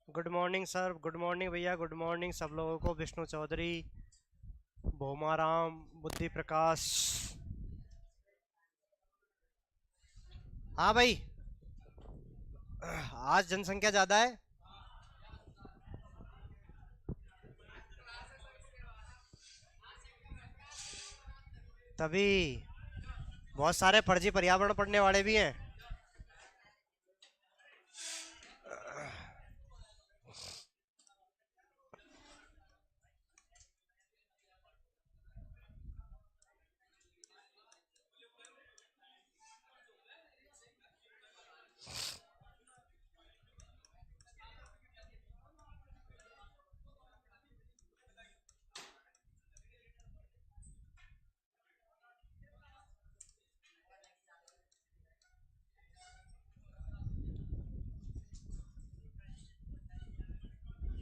Good morning sir, good morning भैया, good morning सब लोगों को। विष्णु चौधरी, भोमाराम, बुद्धि प्रकाश। हाँ भाई, आज जनसंख्या ज़्यादा है। तभी बहुत सारे फर्जी पर्यावरण पढ़ने वाले भी हैं।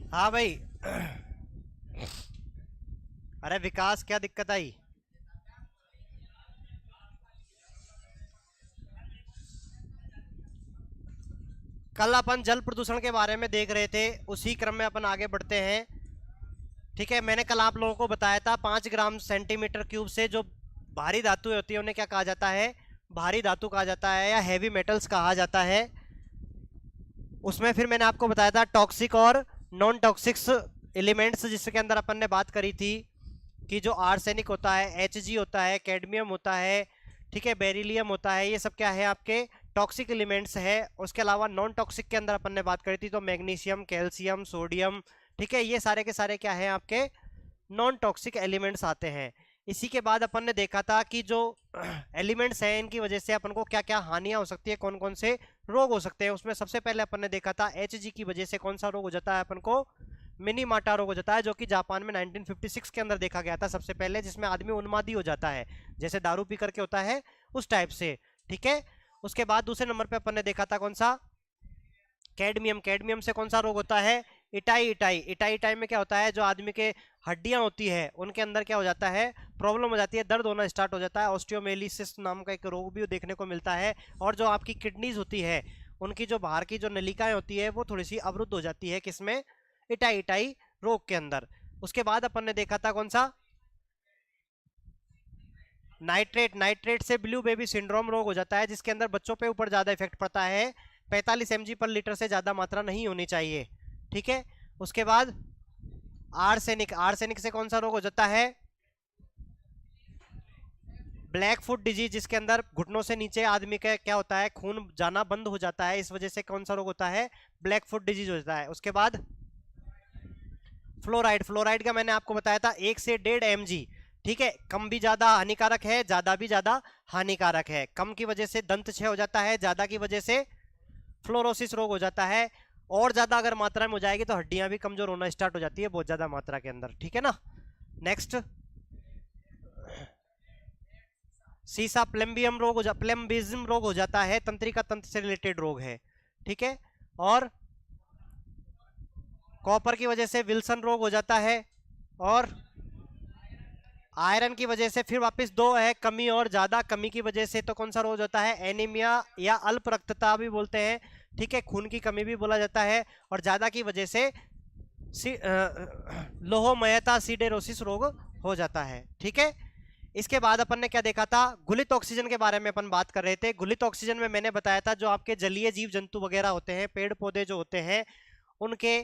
हाँ भाई। अरे विकास, क्या दिक्कत आई? कल अपन जल प्रदूषण के बारे में देख रहे थे, उसी क्रम में अपन आगे बढ़ते हैं। ठीक है, मैंने कल आप लोगों को बताया था 5 ग्राम सेंटीमीटर क्यूब से जो भारी धातु होती है उन्हें क्या कहा जाता है? भारी धातु कहा जाता है या हैवी मेटल्स कहा जाता है। उसमें फिर मैंने आपको बताया था टॉक्सिक और नॉन टॉक्सिक्स एलिमेंट्स, जिसके अंदर अपन ने बात करी थी कि जो आर्सेनिक होता है, एच होता है, कैडमियम होता है, ठीक है, बेरिलियम होता है, ये सब क्या है? आपके टॉक्सिक एलिमेंट्स है। उसके अलावा नॉन टॉक्सिक के अंदर अपन ने बात करी थी तो मैग्नीशियम, कैल्शियम, सोडियम, ठीक है, ये सारे के सारे क्या है? आपके नॉन टॉक्सिक एलिमेंट्स आते हैं। इसी के बाद अपन ने देखा था कि जो एलिमेंट्स हैं इनकी वजह से अपन को क्या क्या हानियां हो सकती है, कौन कौन से रोग हो सकते हैं। उसमें सबसे पहले अपन ने देखा था एच की वजह से कौन सा रोग हो जाता है अपन को? मिनीमाटा रोग हो जाता है, जो कि जापान में 1956 के अंदर देखा गया था सबसे पहले, जिसमें आदमी उन्मादी हो जाता है, जैसे दारू पी करके होता है उस टाइप से। ठीक है, उसके बाद दूसरे नंबर पे अपन ने देखा था कौन सा? कैडमियम। कैडमियम से कौन सा रोग होता है? Itai itai. इटाई इटाई में क्या होता है? जो आदमी के हड्डियां होती है उनके अंदर क्या हो जाता है? प्रॉब्लम हो जाती है, दर्द होना स्टार्ट हो जाता है। ऑस्टियोमेलिसिस नाम का एक रोग भी देखने को मिलता है। और जो आपकी किडनीज होती है उनकी जो बाहर की जो नलिकाएं होती है वो थोड़ी सी अवरुद्ध हो जाती है, किसमें? इटाई इटाई रोग के अंदर। उसके बाद अपन ने देखा था कौन सा? नाइट्रेट। नाइट्रेट से ब्लू बेबी सिंड्रोम रोग हो जाता है, जिसके अंदर बच्चों पे ऊपर ज्यादा इफेक्ट पड़ता है। 45 mg/लीटर से ज्यादा मात्रा नहीं होनी चाहिए। ठीक है, उसके बाद आर्सेनिक। आर्सेनिक से कौन सा रोग हो जाता है? ब्लैक फुट डिजीज, जिसके अंदर घुटनों से नीचे आदमी का क्या होता है? खून जाना बंद हो जाता है। इस वजह से कौन सा रोग होता है? ब्लैक फुट डिजीज हो जाता है। उसके बाद फ्लोराइड। फ्लोराइड का मैंने आपको बताया था 1 से 1.5 mg। ठीक है, कम भी ज्यादा हानिकारक है, ज्यादा भी ज्यादा हानिकारक है। कम की वजह से दंत क्षय हो जाता है, ज्यादा की वजह से फ्लोरोसिस रोग हो जाता है। और ज्यादा अगर मात्रा में हो जाएगी तो हड्डियां भी कमजोर होना स्टार्ट हो जाती है बहुत ज्यादा मात्रा के अंदर। ठीक है ना? नेक्स्ट, सीसा प्लेम्बियम रोग हो जा प्लेम्बिज्म रोग हो जाता है, तंत्रिका तंत्र से रिलेटेड रोग है। ठीक है, और कॉपर की वजह से विल्सन रोग हो जाता है। और आयरन की वजह से फिर वापस दो है, कमी और ज्यादा। कमी की वजह से तो कौन सा रोग हो जाता है? एनीमिया या अल्प रक्तता भी बोलते हैं। ठीक है, खून की कमी भी बोला जाता है। और ज्यादा की वजह से लोहोमयता सीडेरोसिस रोग हो जाता है। ठीक है, इसके बाद अपन ने क्या देखा था? गुलित ऑक्सीजन के बारे में अपन बात कर रहे थे। गुलित ऑक्सीजन में मैंने बताया था जो आपके जलीय जीव जंतु वगैरह होते हैं, पेड़ पौधे जो होते हैं, उनके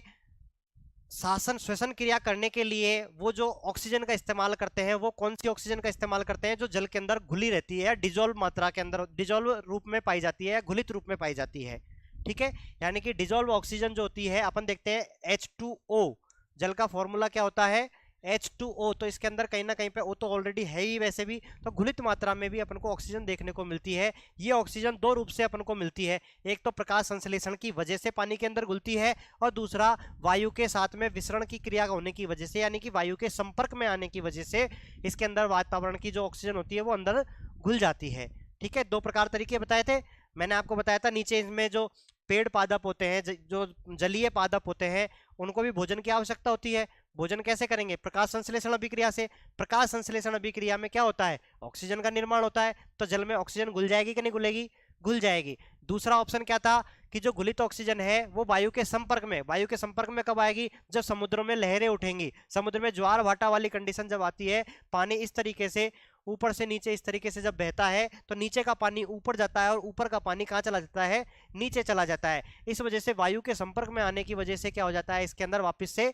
श्वसन श्वसन क्रिया करने के लिए वो जो ऑक्सीजन का इस्तेमाल करते हैं, वो कौन सी ऑक्सीजन का इस्तेमाल करते हैं? जो जल के अंदर घुली रहती है, डिजोल्व मात्रा के अंदर, डिजोल्व रूप में पाई जाती है या घुलित रूप में पाई जाती है। ठीक है, यानी कि डिजोल्व ऑक्सीजन जो होती है, अपन देखते हैं H2O, जल का फॉर्मूला क्या होता है? H2O। तो इसके अंदर कहीं ना कहीं पे O तो ऑलरेडी है ही, वैसे भी तो घुलित मात्रा में भी अपन को ऑक्सीजन देखने को मिलती है। ये ऑक्सीजन दो रूप से अपन को मिलती है, एक तो प्रकाश संश्लेषण की वजह से पानी के अंदर घुलती है, और दूसरा वायु के साथ में विसरण की क्रिया होने की वजह से, यानी कि वायु के संपर्क में आने की वजह से इसके अंदर वातावरण की जो ऑक्सीजन होती है वो अंदर घुल जाती है। ठीक है, दो प्रकार तरीके बताए थे मैंने आपको। बताया था नीचे इसमें जो पेड़ पादप होते हैं, जो जलीय पादप होते हैं, उनको भी भोजन की आवश्यकता होती है। भोजन कैसे करेंगे? प्रकाश संश्लेषण अभिक्रिया से। प्रकाश संश्लेषण अभिक्रिया में क्या होता है? ऑक्सीजन का निर्माण होता है। तो जल में ऑक्सीजन घुल जाएगी कि नहीं घुलेगी? घुल जाएगी। दूसरा ऑप्शन क्या था कि जो घुलित ऑक्सीजन है वो वायु के संपर्क में कब आएगी, जब समुद्रों में लहरें उठेंगी, समुद्र में ज्वार भाटा वाली कंडीशन जब आती है, पानी इस तरीके से ऊपर से नीचे इस तरीके से जब बहता है तो नीचे का पानी ऊपर जाता है और ऊपर का पानी कहाँ चला जाता है, नीचे चला जाता है। इस वजह से वायु के संपर्क में आने की वजह से क्या हो जाता है, इसके अंदर वापस से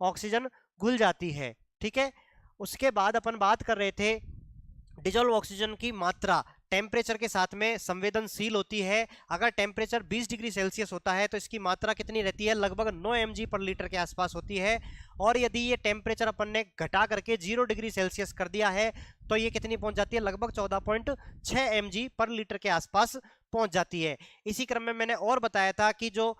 ऑक्सीजन घुल जाती है। ठीक है, उसके बाद अपन बात कर रहे थे डिजोल्व ऑक्सीजन की मात्रा टेम्परेचर के साथ में संवेदनशील होती है। अगर टेम्परेचर 20 डिग्री सेल्सियस होता है तो इसकी मात्रा कितनी रहती है, लगभग 9 mg पर लीटर के आसपास होती है। और यदि ये टेम्परेचर अपन ने घटा करके 0 डिग्री सेल्सियस कर दिया है तो ये कितनी पहुंच जाती है, लगभग 14.6 mg पर लीटर के आसपास पहुंच जाती है। इसी क्रम में मैंने और बताया था कि जो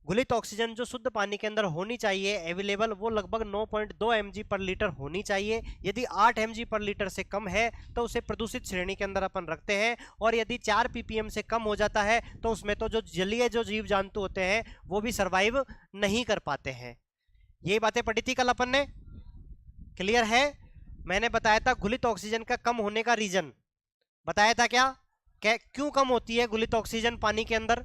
घुलित ऑक्सीजन जो शुद्ध पानी के अंदर होनी चाहिए अवेलेबल, वो लगभग 9.2 mg पर लीटर होनी चाहिए। यदि 8 mg पर लीटर से कम है तो उसे प्रदूषित श्रेणी के अंदर अपन रखते हैं, और यदि 4 ppm से कम हो जाता है तो उसमें तो जो जलीय जो जीव जंतु होते हैं वो भी सरवाइव नहीं कर पाते हैं। ये बातें पढ़ी थी कल अपन ने, क्लियर है। मैंने बताया था घुलित ऑक्सीजन का कम होने का रीजन बताया था, क्या क्यों कम होती है घुलित ऑक्सीजन पानी के अंदर।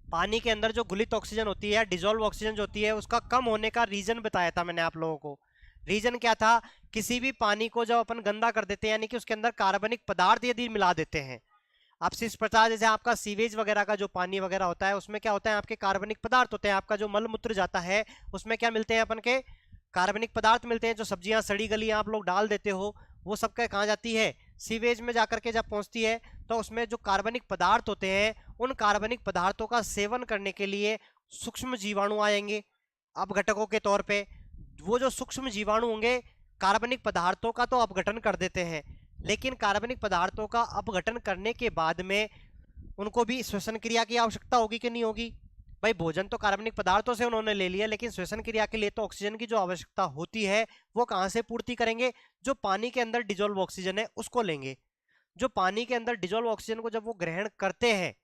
पानी के अंदर जो घुलित ऑक्सीजन होती है, डिजोल्व ऑक्सीजन जो होती है, उसका कम होने का रीजन बताया था मैंने आप लोगों को। रीजन क्या था, किसी भी पानी को जब अपन गंदा कर देते हैं यानी कि उसके अंदर कार्बनिक पदार्थ यदि मिला देते हैं, आप इस प्रकार जैसे आपका सीवेज वगैरह का जो पानी वगैरह होता है उसमें क्या होता है, आपके कार्बनिक पदार्थ होते हैं। आपका जो मल मूत्र जाता है उसमें क्या मिलते हैं, अपन के कार्बनिक पदार्थ मिलते हैं। जो सब्जियां सड़ी गली आप लोग डाल देते हो वो सब कहाँ जाती है, सीवेज में जाकर के जब पहुंचती है तो उसमें जो कार्बनिक पदार्थ होते हैं उन कार्बनिक पदार्थों का सेवन करने के लिए सूक्ष्म जीवाणु आएंगे अपघटकों के तौर पे। वो जो सूक्ष्म जीवाणु होंगे कार्बनिक पदार्थों का तो अपघटन कर देते हैं, लेकिन कार्बनिक पदार्थों का अपघटन करने के बाद में उनको भी श्वसन क्रिया की आवश्यकता होगी कि नहीं होगी। भाई भोजन तो कार्बनिक पदार्थों से उन्होंने ले लिया, लेकिन श्वसन क्रिया के लिए तो ऑक्सीजन की जो आवश्यकता होती है वो कहाँ से पूर्ति करेंगे, जो पानी के अंदर डिजोल्व ऑक्सीजन है उसको लेंगे। जो पानी के अंदर डिजोल्व ऑक्सीजन को जब वो ग्रहण करते हैं,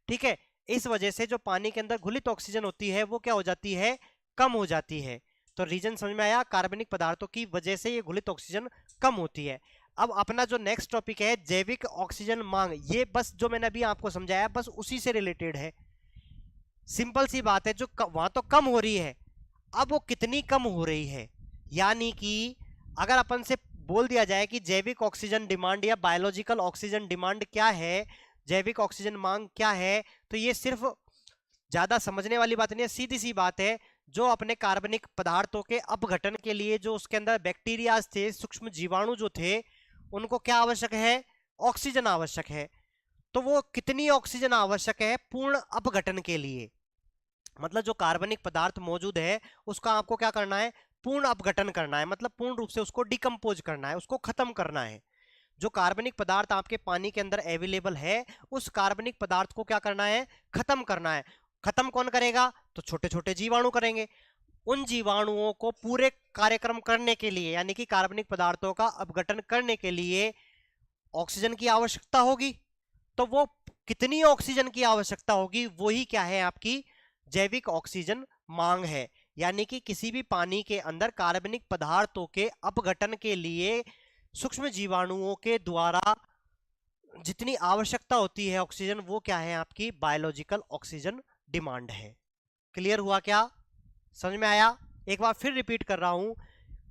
ठीक है, इस वजह से जो पानी के अंदर घुलित ऑक्सीजन होती है वो क्या हो जाती है, कम हो जाती है। तो रीजन समझ में आया, कार्बनिक पदार्थों की वजह से ये घुलित ऑक्सीजन कम होती है। अब अपना जो नेक्स्ट टॉपिक है जैविक ऑक्सीजन मांग, ये बस जो मैंने अभी आपको समझाया बस उसी से रिलेटेड है। सिंपल सी बात है, जो वहां तो कम हो रही है, अब वो कितनी कम हो रही है, यानी कि अगर अपन से बोल दिया जाए कि जैविक ऑक्सीजन डिमांड या बायोलॉजिकल ऑक्सीजन डिमांड क्या है, जैविक ऑक्सीजन मांग क्या है, तो ये सिर्फ ज्यादा समझने वाली बात नहीं है, सीधी सी बात है। जो अपने कार्बनिक पदार्थों के अपघटन के लिए जो उसके अंदर बैक्टीरिया थे, सूक्ष्म जीवाणु जो थे, उनको क्या आवश्यक है, ऑक्सीजन आवश्यक है। तो वो कितनी ऑक्सीजन आवश्यक है पूर्ण अपघटन के लिए, मतलब जो कार्बनिक पदार्थ मौजूद है उसका आपको क्या करना है, पूर्ण अपघटन करना है, मतलब पूर्ण रूप से उसको डिकम्पोज करना है, उसको खत्म करना है। जो कार्बनिक पदार्थ आपके पानी के अंदर अवेलेबल है उस कार्बनिक पदार्थ को क्या करना है, खत्म करना है। खत्म कौन करेगा, तो छोटे छोटे जीवाणु करेंगे। उन जीवाणुओं को पूरे कार्यक्रम करने के लिए यानी कि कार्बनिक पदार्थों का अपघटन करने के लिए ऑक्सीजन की आवश्यकता होगी। तो वो कितनी ऑक्सीजन की आवश्यकता होगी, वही क्या है, आपकी जैविक ऑक्सीजन मांग है। यानी कि किसी भी पानी के अंदर कार्बनिक पदार्थों के अपघटन के लिए सूक्ष्म जीवाणुओं के द्वारा जितनी आवश्यकता होती है ऑक्सीजन, वो क्या है, आपकी बायोलॉजिकल ऑक्सीजन डिमांड है। क्लियर हुआ क्या, समझ में आया। एक बार फिर रिपीट कर रहा हूं,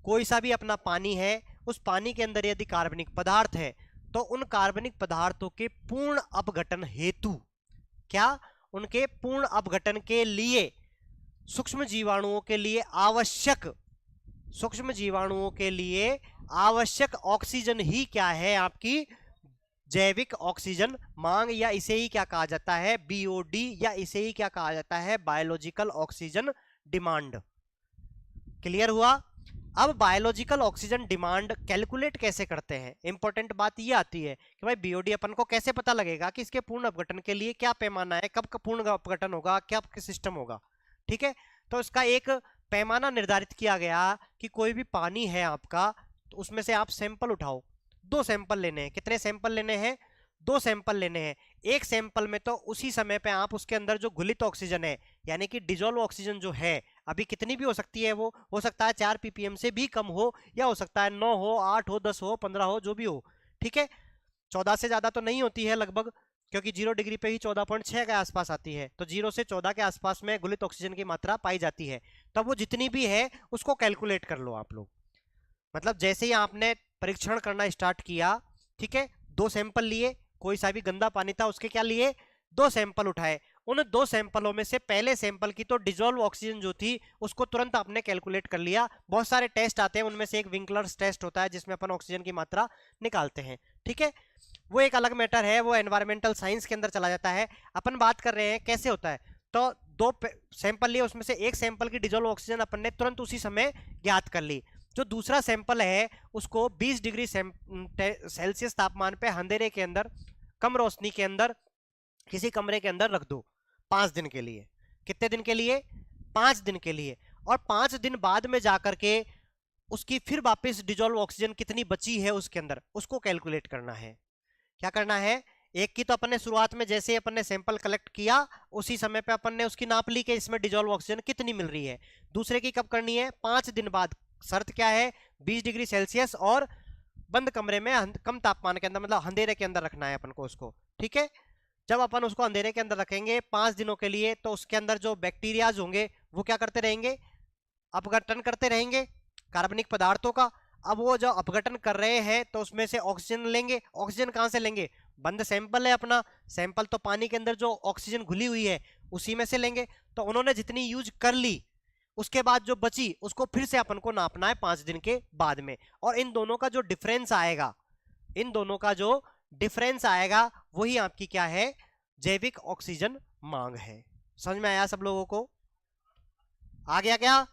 कोई सा भी अपना पानी है, उस पानी के अंदर यदि कार्बनिक पदार्थ है तो उन कार्बनिक पदार्थों के पूर्ण अपघटन हेतु, क्या, उनके पूर्ण अपघटन के लिए सूक्ष्म जीवाणुओं के लिए आवश्यक, सूक्ष्म जीवाणुओं के लिए आवश्यक ऑक्सीजन ही क्या है, आपकी जैविक ऑक्सीजन मांग, या इसे ही क्या कहा जाता है, बीओडी, या इसे ही क्या कहा जाता है, बायोलॉजिकल ऑक्सीजन डिमांड। क्लियर हुआ। अब बायोलॉजिकल ऑक्सीजन डिमांड कैलकुलेट कैसे करते हैं, इंपॉर्टेंट बात ये आती है कि भाई बीओडी अपन को कैसे पता लगेगा कि इसके पूर्ण अपघटन के लिए क्या पैमाना है, कब पूर्ण अपघटन होगा, क्या सिस्टम होगा। ठीक है, तो इसका एक पैमाना निर्धारित किया गया कि कोई भी पानी है आपका, तो उसमें से आप सैंपल उठाओ, 2 सैंपल लेने हैं। कितने सैंपल लेने हैं, 2 सैंपल लेने हैं। एक सैंपल में तो उसी समय पे आप उसके अंदर जो घुलित ऑक्सीजन है यानी कि डिजोल्व ऑक्सीजन जो है, अभी कितनी भी हो सकती है, वो हो सकता है 4 ppm से भी कम हो, या हो सकता है 9 हो, 8 हो, 10 हो, 15 हो, जो भी हो, ठीक है। 14 से ज्यादा तो नहीं होती है लगभग, क्योंकि 0 डिग्री पे ही 14.6 के आसपास आती है, तो 0 से 14 के आसपास में गुलित ऑक्सीजन की मात्रा पाई जाती है। तो वो जितनी भी है उसको कैलकुलेट कर लो आप लोग। मतलब जैसे ही आपने परीक्षण करना स्टार्ट किया, ठीक है, 2 सैंपल लिए, कोई सा भी गंदा पानी था उसके क्या लिए, 2 सैंपल उठाए। उन 2 सैंपलों में से पहले सैंपल की तो डिजोल्व ऑक्सीजन जो थी उसको तुरंत आपने कैलकुलेट कर लिया। बहुत सारे टेस्ट आते हैं, उनमें से एक विंकलर्स टेस्ट होता है जिसमें अपन ऑक्सीजन की मात्रा निकालते हैं, ठीक है। वो एक अलग मैटर है, वो एनवायरमेंटल साइंस के अंदर चला जाता है। अपन बात कर रहे हैं कैसे होता है। तो 2 सैंपल लिए, उसमें से एक सैंपल की डिजोल्व ऑक्सीजन अपन ने तुरंत उसी समय ज्ञात कर ली। जो दूसरा सैंपल है उसको 20 डिग्री सेल्सियस तापमान पे अंधेरे के अंदर, कम रोशनी के अंदर, किसी कमरे के अंदर रख दो 5 दिन के लिए। कितने दिन के लिए, 5 दिन के लिए। और 5 दिन बाद में जाकर के उसकी फिर वापस डिजोल्व ऑक्सीजन कितनी बची है उसके अंदर, उसको कैलकुलेट करना है। क्या करना है, एक की तो अपन ने शुरुआत में जैसे ही अपन ने सैंपल कलेक्ट किया उसी समय पे अपन ने उसकी नाप ली कि इसमें डिजोल्व ऑक्सीजन कितनी मिल रही है। दूसरे की कब करनी है, 5 दिन बाद। शर्त क्या है, 20 डिग्री सेल्सियस और बंद कमरे में कम तापमान के अंदर, मतलब अंधेरे के अंदर रखना है अपन को उसको, ठीक है। जब अपन उसको अंधेरे के अंदर रखेंगे 5 दिनों के लिए, तो उसके अंदर जो बैक्टीरियाज होंगे वो क्या करते रहेंगे, अपघटन करते रहेंगे कार्बनिक पदार्थों का। अब वो जो अपघटन कर रहे हैं तो उसमें से ऑक्सीजन लेंगे। ऑक्सीजन कहां से लेंगे, बंद सैंपल है अपना, सैंपल तो पानी के अंदर जो ऑक्सीजन घुली हुई है उसी में से लेंगे। तो उन्होंने जितनी यूज कर ली, उसके बाद जो बची उसको फिर से अपन को नापना है 5 दिन के बाद में। और इन दोनों का जो डिफरेंस आएगा, इन दोनों का जो डिफरेंस आएगा वही आपकी क्या है, जैविक ऑक्सीजन मांग है। समझ में आया सब लोगों को, आ गया क्या।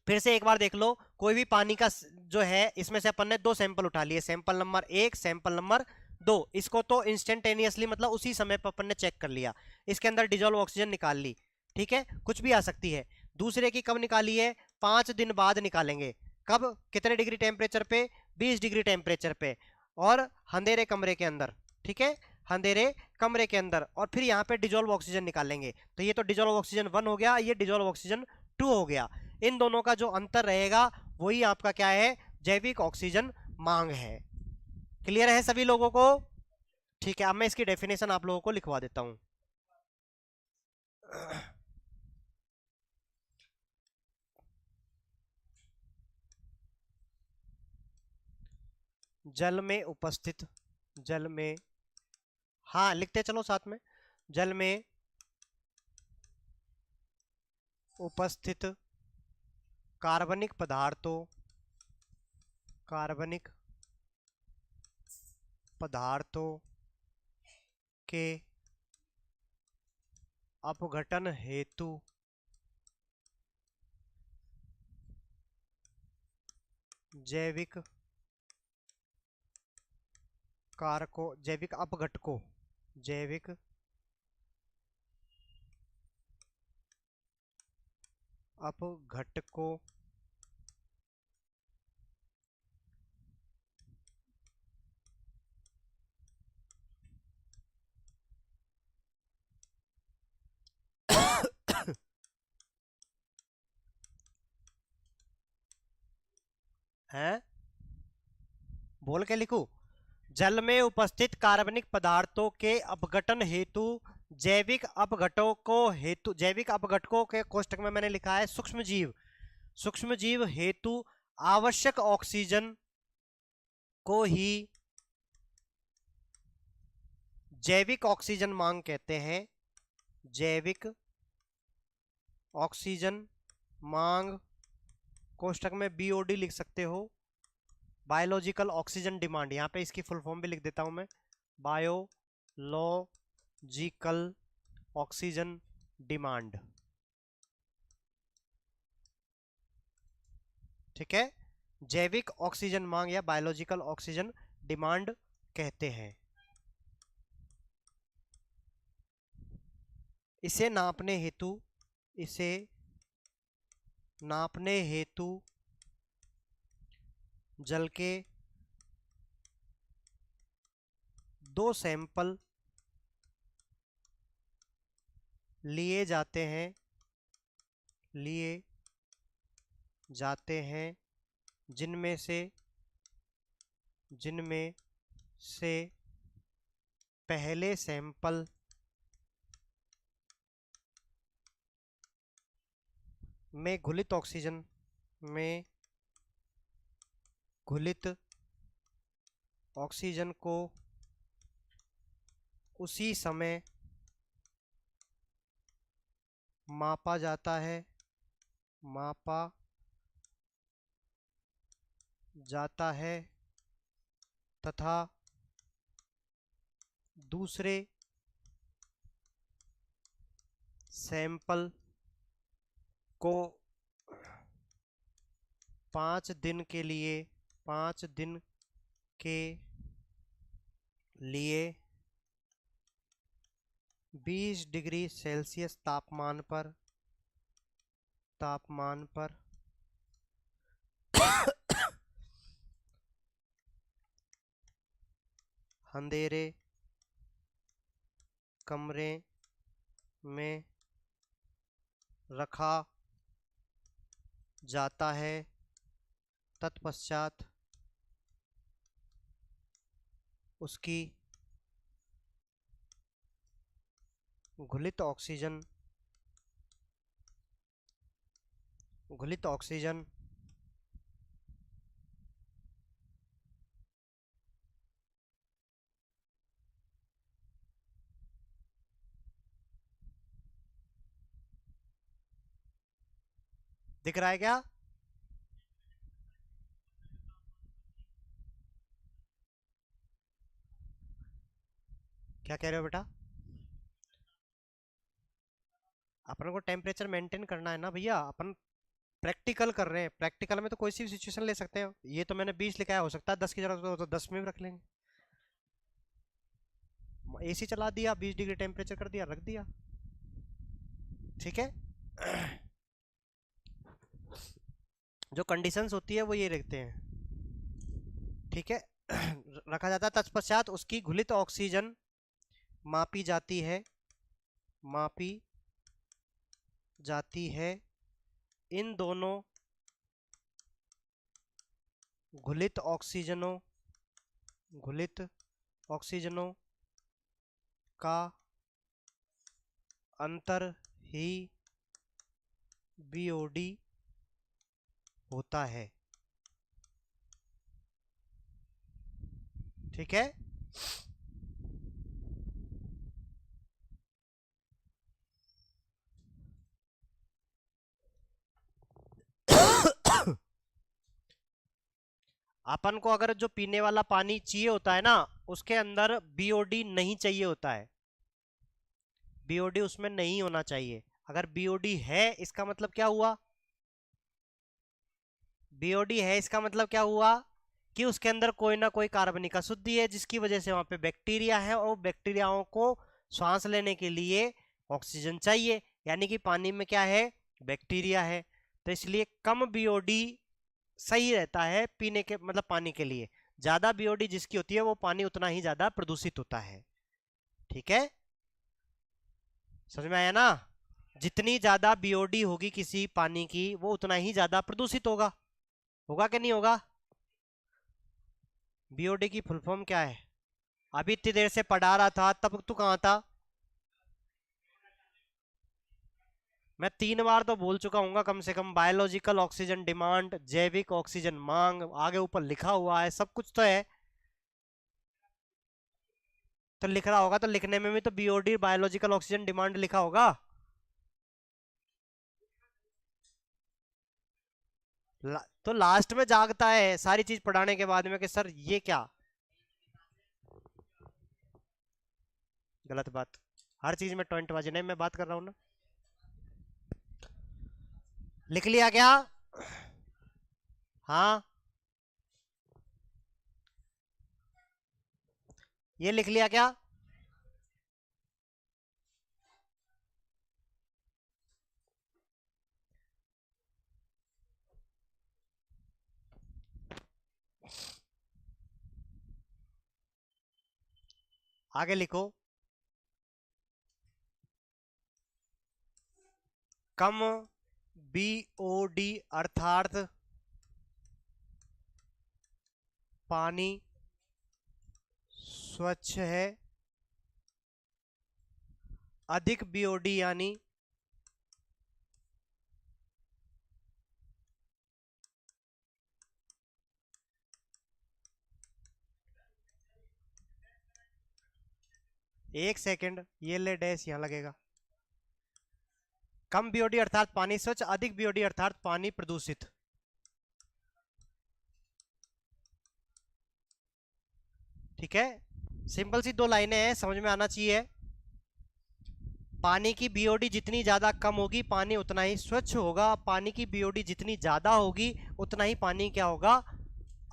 फिर से एक बार देख लो, कोई भी पानी का जो है, इसमें से अपन ने 2 सैंपल उठा लिए, सैंपल नंबर 1, सैंपल नंबर 2। इसको तो इंस्टेंटेनियसली मतलब उसी समय पर अपन ने चेक कर लिया, इसके अंदर डिजोल्व ऑक्सीजन निकाल ली, ठीक है, कुछ भी आ सकती है। दूसरे की कब निकाली है, 5 दिन बाद निकालेंगे। कब, कितने डिग्री टेम्परेचर पे, 20 डिग्री टेम्परेचर पे, और अंधेरे कमरे के अंदर, ठीक है, अंधेरे कमरे के अंदर। और फिर यहाँ पे डिजोल्व ऑक्सीजन निकालेंगे। तो ये तो डिजोल्व ऑक्सीजन 1 हो गया, ये डिजोल्व ऑक्सीजन 2 हो गया। इन दोनों का जो अंतर रहेगा वही आपका क्या है, जैविक ऑक्सीजन मांग है। क्लियर है सभी लोगों को, ठीक है। अब मैं इसकी डेफिनेशन आप लोगों को लिखवा देता हूं। जल में उपस्थित, जल में, हाँ लिखते चलो साथ में, जल में उपस्थित कार्बनिक पदार्थों, कार्बनिक पदार्थों के अपघटन हेतु जैविक कारकों, जैविक अपघटकों, जैविक अपघटकों हैं, बोल के लिखू, जल में उपस्थित कार्बनिक पदार्थों के अपघटन हेतु जैविक अपघटकों हेतु, जैविक अपघटकों के कोष्टक में मैंने लिखा है सूक्ष्म जीव, सूक्ष्म जीव हेतु आवश्यक ऑक्सीजन को ही जैविक ऑक्सीजन मांग कहते हैं। जैविक ऑक्सीजन मांग, कोष्टक में बीओडी लिख सकते हो, बायोलॉजिकल ऑक्सीजन डिमांड। यहाँ पे इसकी फुल फॉर्म भी लिख देता हूं मैं, बायोलॉजिकल ऑक्सीजन डिमांड, ठीक है, जैविक ऑक्सीजन मांग या बायोलॉजिकल ऑक्सीजन डिमांड कहते हैं। इसे नापने हेतु, इसे नापने हेतु जल के 2 सैंपल लिए जाते हैं, लिए जाते हैं, जिनमें से पहले सैंपल में घुलित ऑक्सीजन को उसी समय मापा जाता है तथा दूसरे सैंपल को 5 दिन के लिए 20 डिग्री सेल्सियस तापमान पर अंधेरे कमरे में रखा जाता है। तत्पश्चात उसकी घुलित ऑक्सीजन दिख रहा है क्या? क्या कह रहे हो बेटा? अपन को टेम्परेचर मेंटेन करना है ना भैया, अपन प्रैक्टिकल कर रहे हैं। प्रैक्टिकल में तो कोई सी भी सिचुएशन ले सकते हैं। ये तो मैंने 20 लिखा है, हो सकता है 10 की जरूरत हो तो 10 में भी रख लेंगे। एसी चला दिया, 20 डिग्री टेम्परेचर कर दिया, रख दिया, ठीक है। जो कंडीशंस होती है वो ये रखते हैं, ठीक है। रखा जाता है। तत्पश्चात उसकी घुलित ऑक्सीजन मापी जाती है। इन दोनों घुलित ऑक्सीजनों का अंतर ही बीओडी होता है, ठीक है। अपन को अगर जो पीने वाला पानी चाहिए होता है ना, उसके अंदर बीओडी नहीं चाहिए होता है, बीओडी उसमें नहीं होना चाहिए। अगर बीओडी है इसका मतलब क्या हुआ? बीओडी है इसका मतलब क्या हुआ कि उसके अंदर कोई ना कोई कार्बनिक अशुद्धि है, जिसकी वजह से वहां पे बैक्टीरिया है, और बैक्टीरियाओं को सांस लेने के लिए ऑक्सीजन चाहिए। यानी कि पानी में क्या है? बैक्टीरिया है। तो इसलिए कम बीओडी सही रहता है पीने के मतलब पानी के लिए। ज्यादा बीओडी जिसकी होती है वो पानी उतना ही ज्यादा प्रदूषित होता है, ठीक है। समझ में आया ना? जितनी ज्यादा बीओडी होगी किसी पानी की, वो उतना ही ज्यादा प्रदूषित होगा। होगा कि नहीं होगा? बीओडी की फुल फॉर्म क्या है? अभी इतनी देर से पढ़ा रहा था, तब तू कहां था? मैं 3 बार तो बोल चुका हूँ कम से कम। बायोलॉजिकल ऑक्सीजन डिमांड, जैविक ऑक्सीजन मांग, आगे ऊपर लिखा हुआ है, सब कुछ तो है। तो लिख रहा होगा तो लिखने में भी तो बीओडी बायोलॉजिकल ऑक्सीजन डिमांड लिखा होगा। तो लास्ट में जागता है सारी चीज पढ़ाने के बाद में कि सर ये क्या? गलत बात। हर चीज में टॉइंट बाजी नहीं, मैं बात कर रहा हूं ना। लिख लिया क्या? हाँ, ये लिख लिया क्या? आगे लिखो। कम बीओडी अर्थात पानी स्वच्छ है, अधिक बीओडी यानी एक सेकंड, ये ले डैश यहां लगेगा। कम बीओडी अर्थात पानी स्वच्छ, अधिक बीओडी अर्थात पानी प्रदूषित। ठीक है, सिंपल सी दो लाइनें हैं, समझ में आना चाहिए। पानी की बीओडी जितनी ज्यादा कम होगी पानी उतना ही स्वच्छ होगा, पानी की बीओडी जितनी ज्यादा होगी उतना ही पानी क्या होगा,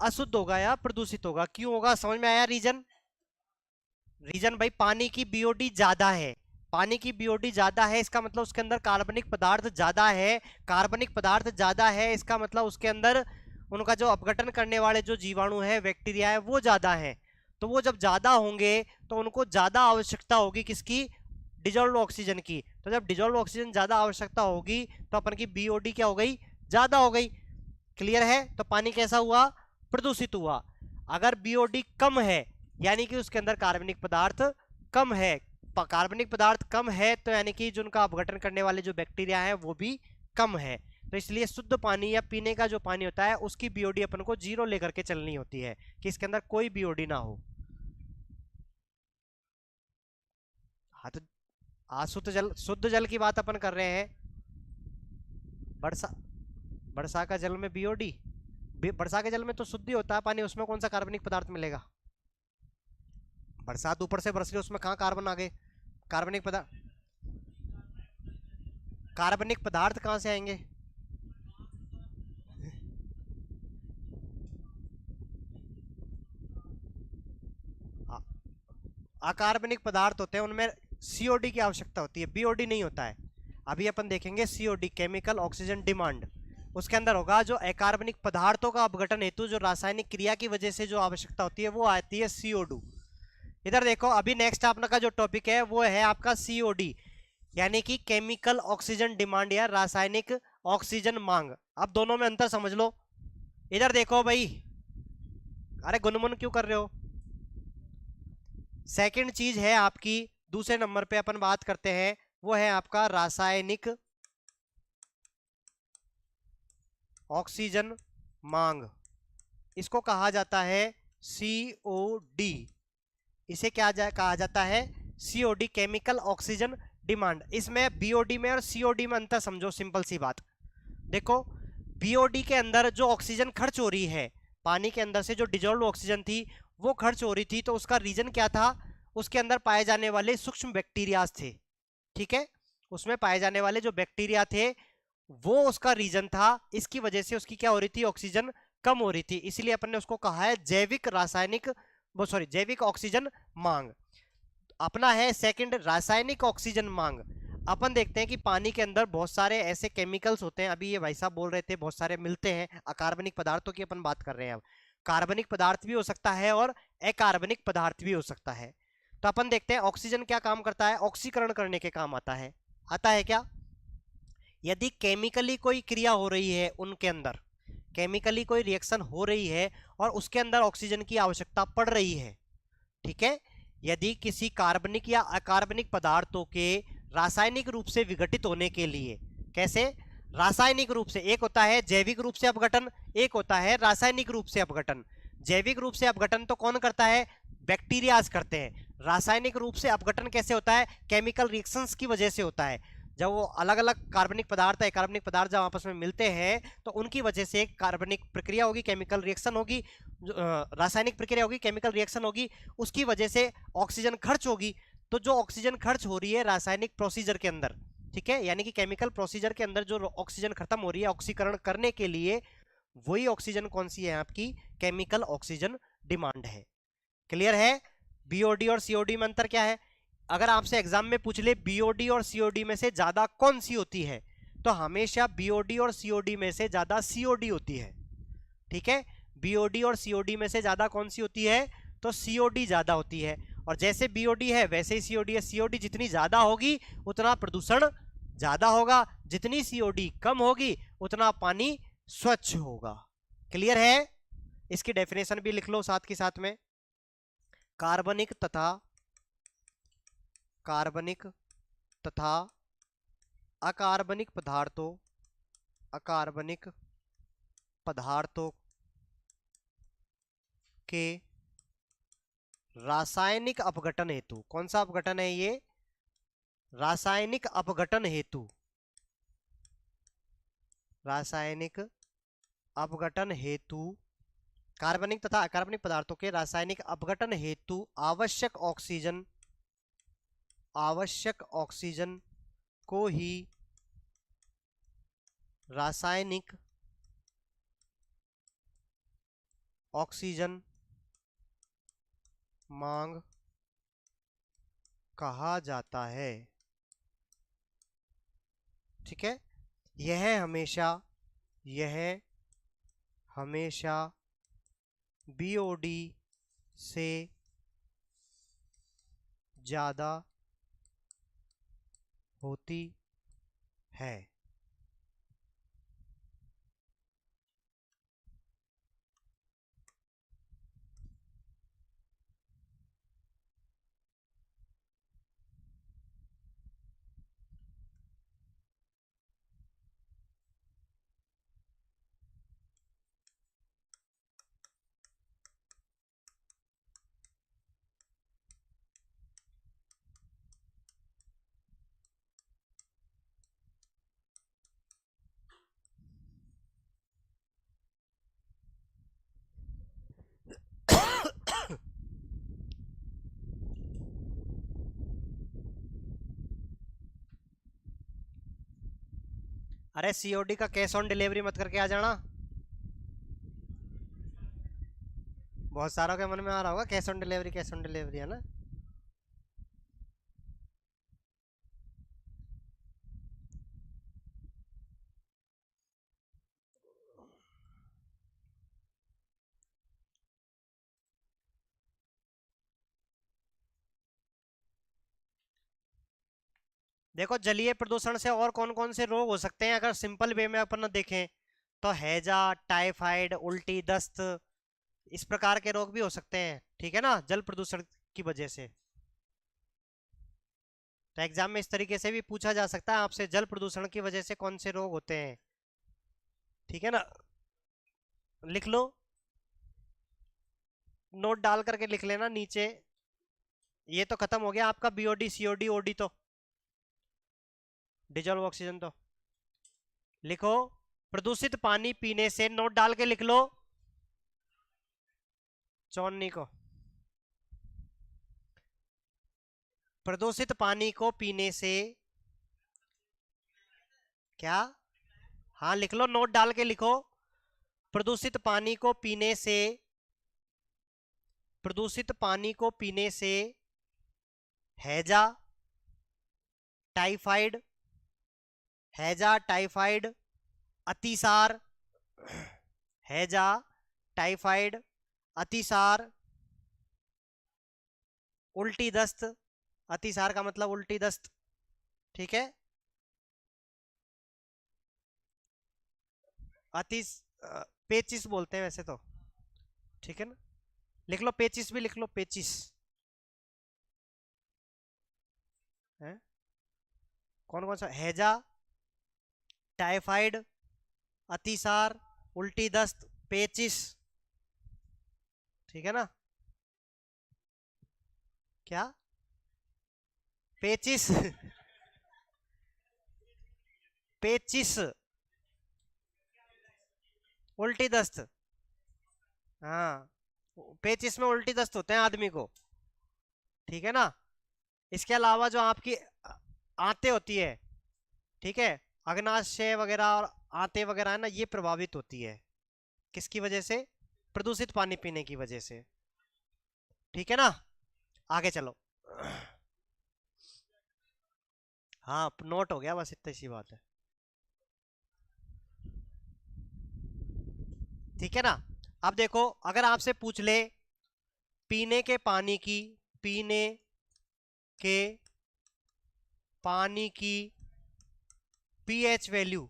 अशुद्ध होगा या प्रदूषित होगा। क्यों होगा, समझ में आया रीजन? रीजन भाई, पानी की बीओडी ज्यादा है, पानी की बीओडी ज्यादा है इसका मतलब उसके अंदर कार्बनिक पदार्थ ज्यादा है, कार्बनिक पदार्थ ज्यादा है इसका मतलब उसके अंदर उनका जो अपघटन करने वाले जो जीवाणु है, बैक्टीरिया है, वो ज्यादा है। तो वो जब ज्यादा होंगे तो उनको ज्यादा आवश्यकता होगी किसकी, डिजोल्व ऑक्सीजन की। तो जब डिजोल्व ऑक्सीजन ज्यादा आवश्यकता होगी तो अपन की बीओडी क्या हो गई, ज्यादा हो गई। क्लियर है? तो पानी कैसा हुआ, प्रदूषित हुआ। अगर बीओडी कम है यानी कि उसके अंदर कार्बनिक पदार्थ कम है, कार्बनिक पदार्थ कम है तो यानी कि जो उनका अपघटन करने वाले जो बैक्टीरिया है वो भी कम है। तो इसलिए शुद्ध पानी या पीने का जो पानी होता है उसकी बीओडी अपन को 0 लेकर के चलनी होती है कि इसके अंदर कोई बीओडी ना हो। हाँ, तो शुद्ध जल की बात अपन कर रहे हैं। वर्षा का जल में बीओडी, वर्षा के जल में तो शुद्ध ही होता है पानी, उसमें कौन सा कार्बनिक पदार्थ मिलेगा। बरसात ऊपर से बरस रही है, उसमें कहाँ कार्बन आ गए, कार्बनिक पदार्थ कहाँ से आएंगे। अकार्बनिक पदार्थ होते हैं उनमें सीओडी की आवश्यकता होती है, बीओडी नहीं होता है। अभी अपन देखेंगे सीओडी, केमिकल ऑक्सीजन डिमांड, उसके अंदर होगा जो अकार्बनिक पदार्थों का अपघटन हेतु जो रासायनिक क्रिया की वजह से जो आवश्यकता होती है वो आती है CO2। इधर देखो, अभी नेक्स्ट आपका जो टॉपिक है वो है आपका COD यानी कि केमिकल ऑक्सीजन डिमांड या रासायनिक ऑक्सीजन मांग। अब दोनों में अंतर समझ लो। इधर देखो भाई, अरे गुनमुन क्यों कर रहे हो। सेकंड चीज है आपकी, दूसरे नंबर पे अपन बात करते हैं, वो है आपका रासायनिक ऑक्सीजन मांग। इसको कहा जाता है COD। इसे क्या कहा जाता है, COD, केमिकल ऑक्सीजन डिमांड। इसमें बीओडी में और COD में अंतर समझो, सिंपल सी बात। देखो, बीओडी के अंदर जो ऑक्सीजन खर्च हो रही है, पानी के अंदर से जो डिजोल्व ऑक्सीजन थी वो खर्च हो रही थी, तो उसका रीजन क्या था, उसके अंदर पाए जाने वाले सूक्ष्म बैक्टीरिया थे। ठीक है, उसमें पाए जाने वाले जो बैक्टीरिया थे वो उसका रीजन था। इसकी वजह से उसकी क्या हो रही थी, ऑक्सीजन कम हो रही थी, इसलिए अपन ने उसको कहा है जैविक ऑक्सीजन मांग। अपना है सेकंड रासायनिक ऑक्सीजन मांग। अपन देखते हैं कि पानी के अंदर बहुत सारे ऐसे केमिकल्स होते हैं, अभी ये भाई साहब बोल रहे थे बहुत सारे मिलते हैं, अकार्बनिक पदार्थों की अपन बात कर रहे हैं। अब कार्बनिक पदार्थ भी हो सकता है और अकार्बनिक पदार्थ भी हो सकता है। तो अपन देखते हैं ऑक्सीजन क्या काम करता है, ऑक्सीकरण करने के काम आता है। आता है क्या, यदि केमिकली कोई क्रिया हो रही है, उनके अंदर केमिकली कोई रिएक्शन हो रही है और उसके अंदर ऑक्सीजन की आवश्यकता पड़ रही है, ठीक है, यदि किसी कार्बनिक या अकार्बनिक पदार्थों के रासायनिक रूप से विघटित होने के लिए, कैसे, रासायनिक रूप से, एक होता है जैविक रूप से अपघटन, एक होता है रासायनिक रूप से अपघटन। जैविक रूप से अपघटन तो कौन करता है, बैक्टीरियाज करते हैं। रासायनिक रूप से अपघटन कैसे होता है, केमिकल रिएक्शंस की वजह से होता है। जब वो अलग अलग कार्बनिक पदार्थ, अकार्बनिक पदार्थ जब आपस में मिलते हैं तो उनकी वजह से एक कार्बनिक प्रक्रिया होगी, केमिकल रिएक्शन होगी, रासायनिक प्रक्रिया होगी, केमिकल रिएक्शन होगी, उसकी वजह से ऑक्सीजन खर्च होगी। तो जो ऑक्सीजन खर्च हो रही है रासायनिक प्रोसीजर के अंदर, ठीक है, यानी कि केमिकल प्रोसीजर के अंदर जो ऑक्सीजन खत्म हो रही है ऑक्सीकरण करने के लिए, वही ऑक्सीजन कौन सी है आपकी, केमिकल ऑक्सीजन डिमांड है। क्लियर है? बीओडी और सीओडी में अंतर क्या है? अगर आपसे एग्जाम में पूछ ले बीओडी और सीओडी में से ज्यादा कौन सी होती है, तो हमेशा बीओडी और सीओडी में से ज्यादा सीओडी होती है। ठीक है, बीओडी और सीओडी में से ज्यादा कौन सी होती है, तो सीओडी ज्यादा होती है। और जैसे बीओडी है वैसे ही सीओडी है। सीओडी जितनी ज्यादा होगी उतना प्रदूषण ज्यादा होगा, जितनी सीओडी कम होगी उतना पानी स्वच्छ होगा। क्लियर है? इसकी डेफिनेशन भी लिख लो साथ के साथ में। कार्बनिक तथा अकार्बनिक पदार्थों के रासायनिक अपघटन हेतु, कौन सा अपघटन है ये? रासायनिक अपघटन हेतु, रासायनिक अपघटन हेतु कार्बनिक तथा अकार्बनिक पदार्थों के रासायनिक अपघटन हेतु आवश्यक ऑक्सीजन को ही रासायनिक ऑक्सीजन मांग कहा जाता है। ठीक है, यह हमेशा बीओडी से ज्यादा होती है। अरे सीओडी का कैश ऑन डिलीवरी मत करके आ जाना। बहुत सारों के मन में आ रहा होगा कैश ऑन डिलीवरी है ना। देखो जलीय प्रदूषण से और कौन कौन से रोग हो सकते हैं अगर सिंपल वे में अपन देखें तो हैजा, टाइफाइड, उल्टी, दस्त, इस प्रकार के रोग भी हो सकते हैं। ठीक है ना, जल प्रदूषण की वजह से। तो एग्जाम में इस तरीके से भी पूछा जा सकता है आपसे, जल प्रदूषण की वजह से कौन से रोग होते हैं। ठीक है ना, लिख लो, नोट डाल करके लिख लेना नीचे। ये तो खत्म हो गया आपका बीओडी, सीओडी, ओडी, तो डिजॉल्व ऑक्सीजन तो लिखो। प्रदूषित पानी पीने से, नोट डाल के लिख लो चौन्नी को। प्रदूषित पानी को पीने से क्या? हाँ लिख लो, नोट डाल के लिखो। प्रदूषित पानी को पीने से हैजा, टाइफाइड, अतिसार, हैजा, टाइफाइड, अतिसार, उल्टी, दस्त। अतिसार का मतलब उल्टी, दस्त। ठीक है, पेचिस बोलते हैं वैसे तो। ठीक है ना, लिख लो, पेचिस भी लिख लो, पेचिस है। कौन कौन सा? हैजा, टाइफाइड, अतिसार, उल्टी, दस्त, पेचिस। ठीक है ना, क्या? पेचिस पेचिस, उल्टी, दस्त। हाँ, पेचिस में उल्टी, दस्त होते हैं आदमी को। ठीक है ना, इसके अलावा जो आपकी आंतें होती है, ठीक है, अग्नाशय वगैरह और आंतें वगैरह है ना, ये प्रभावित होती है। किसकी वजह से? प्रदूषित पानी पीने की वजह से। ठीक है ना, आगे चलो। हाँ नोट हो गया, बस इतनी सी बात है। ठीक है ना, अब देखो अगर आपसे पूछ ले पीने के पानी की पीएच वैल्यू,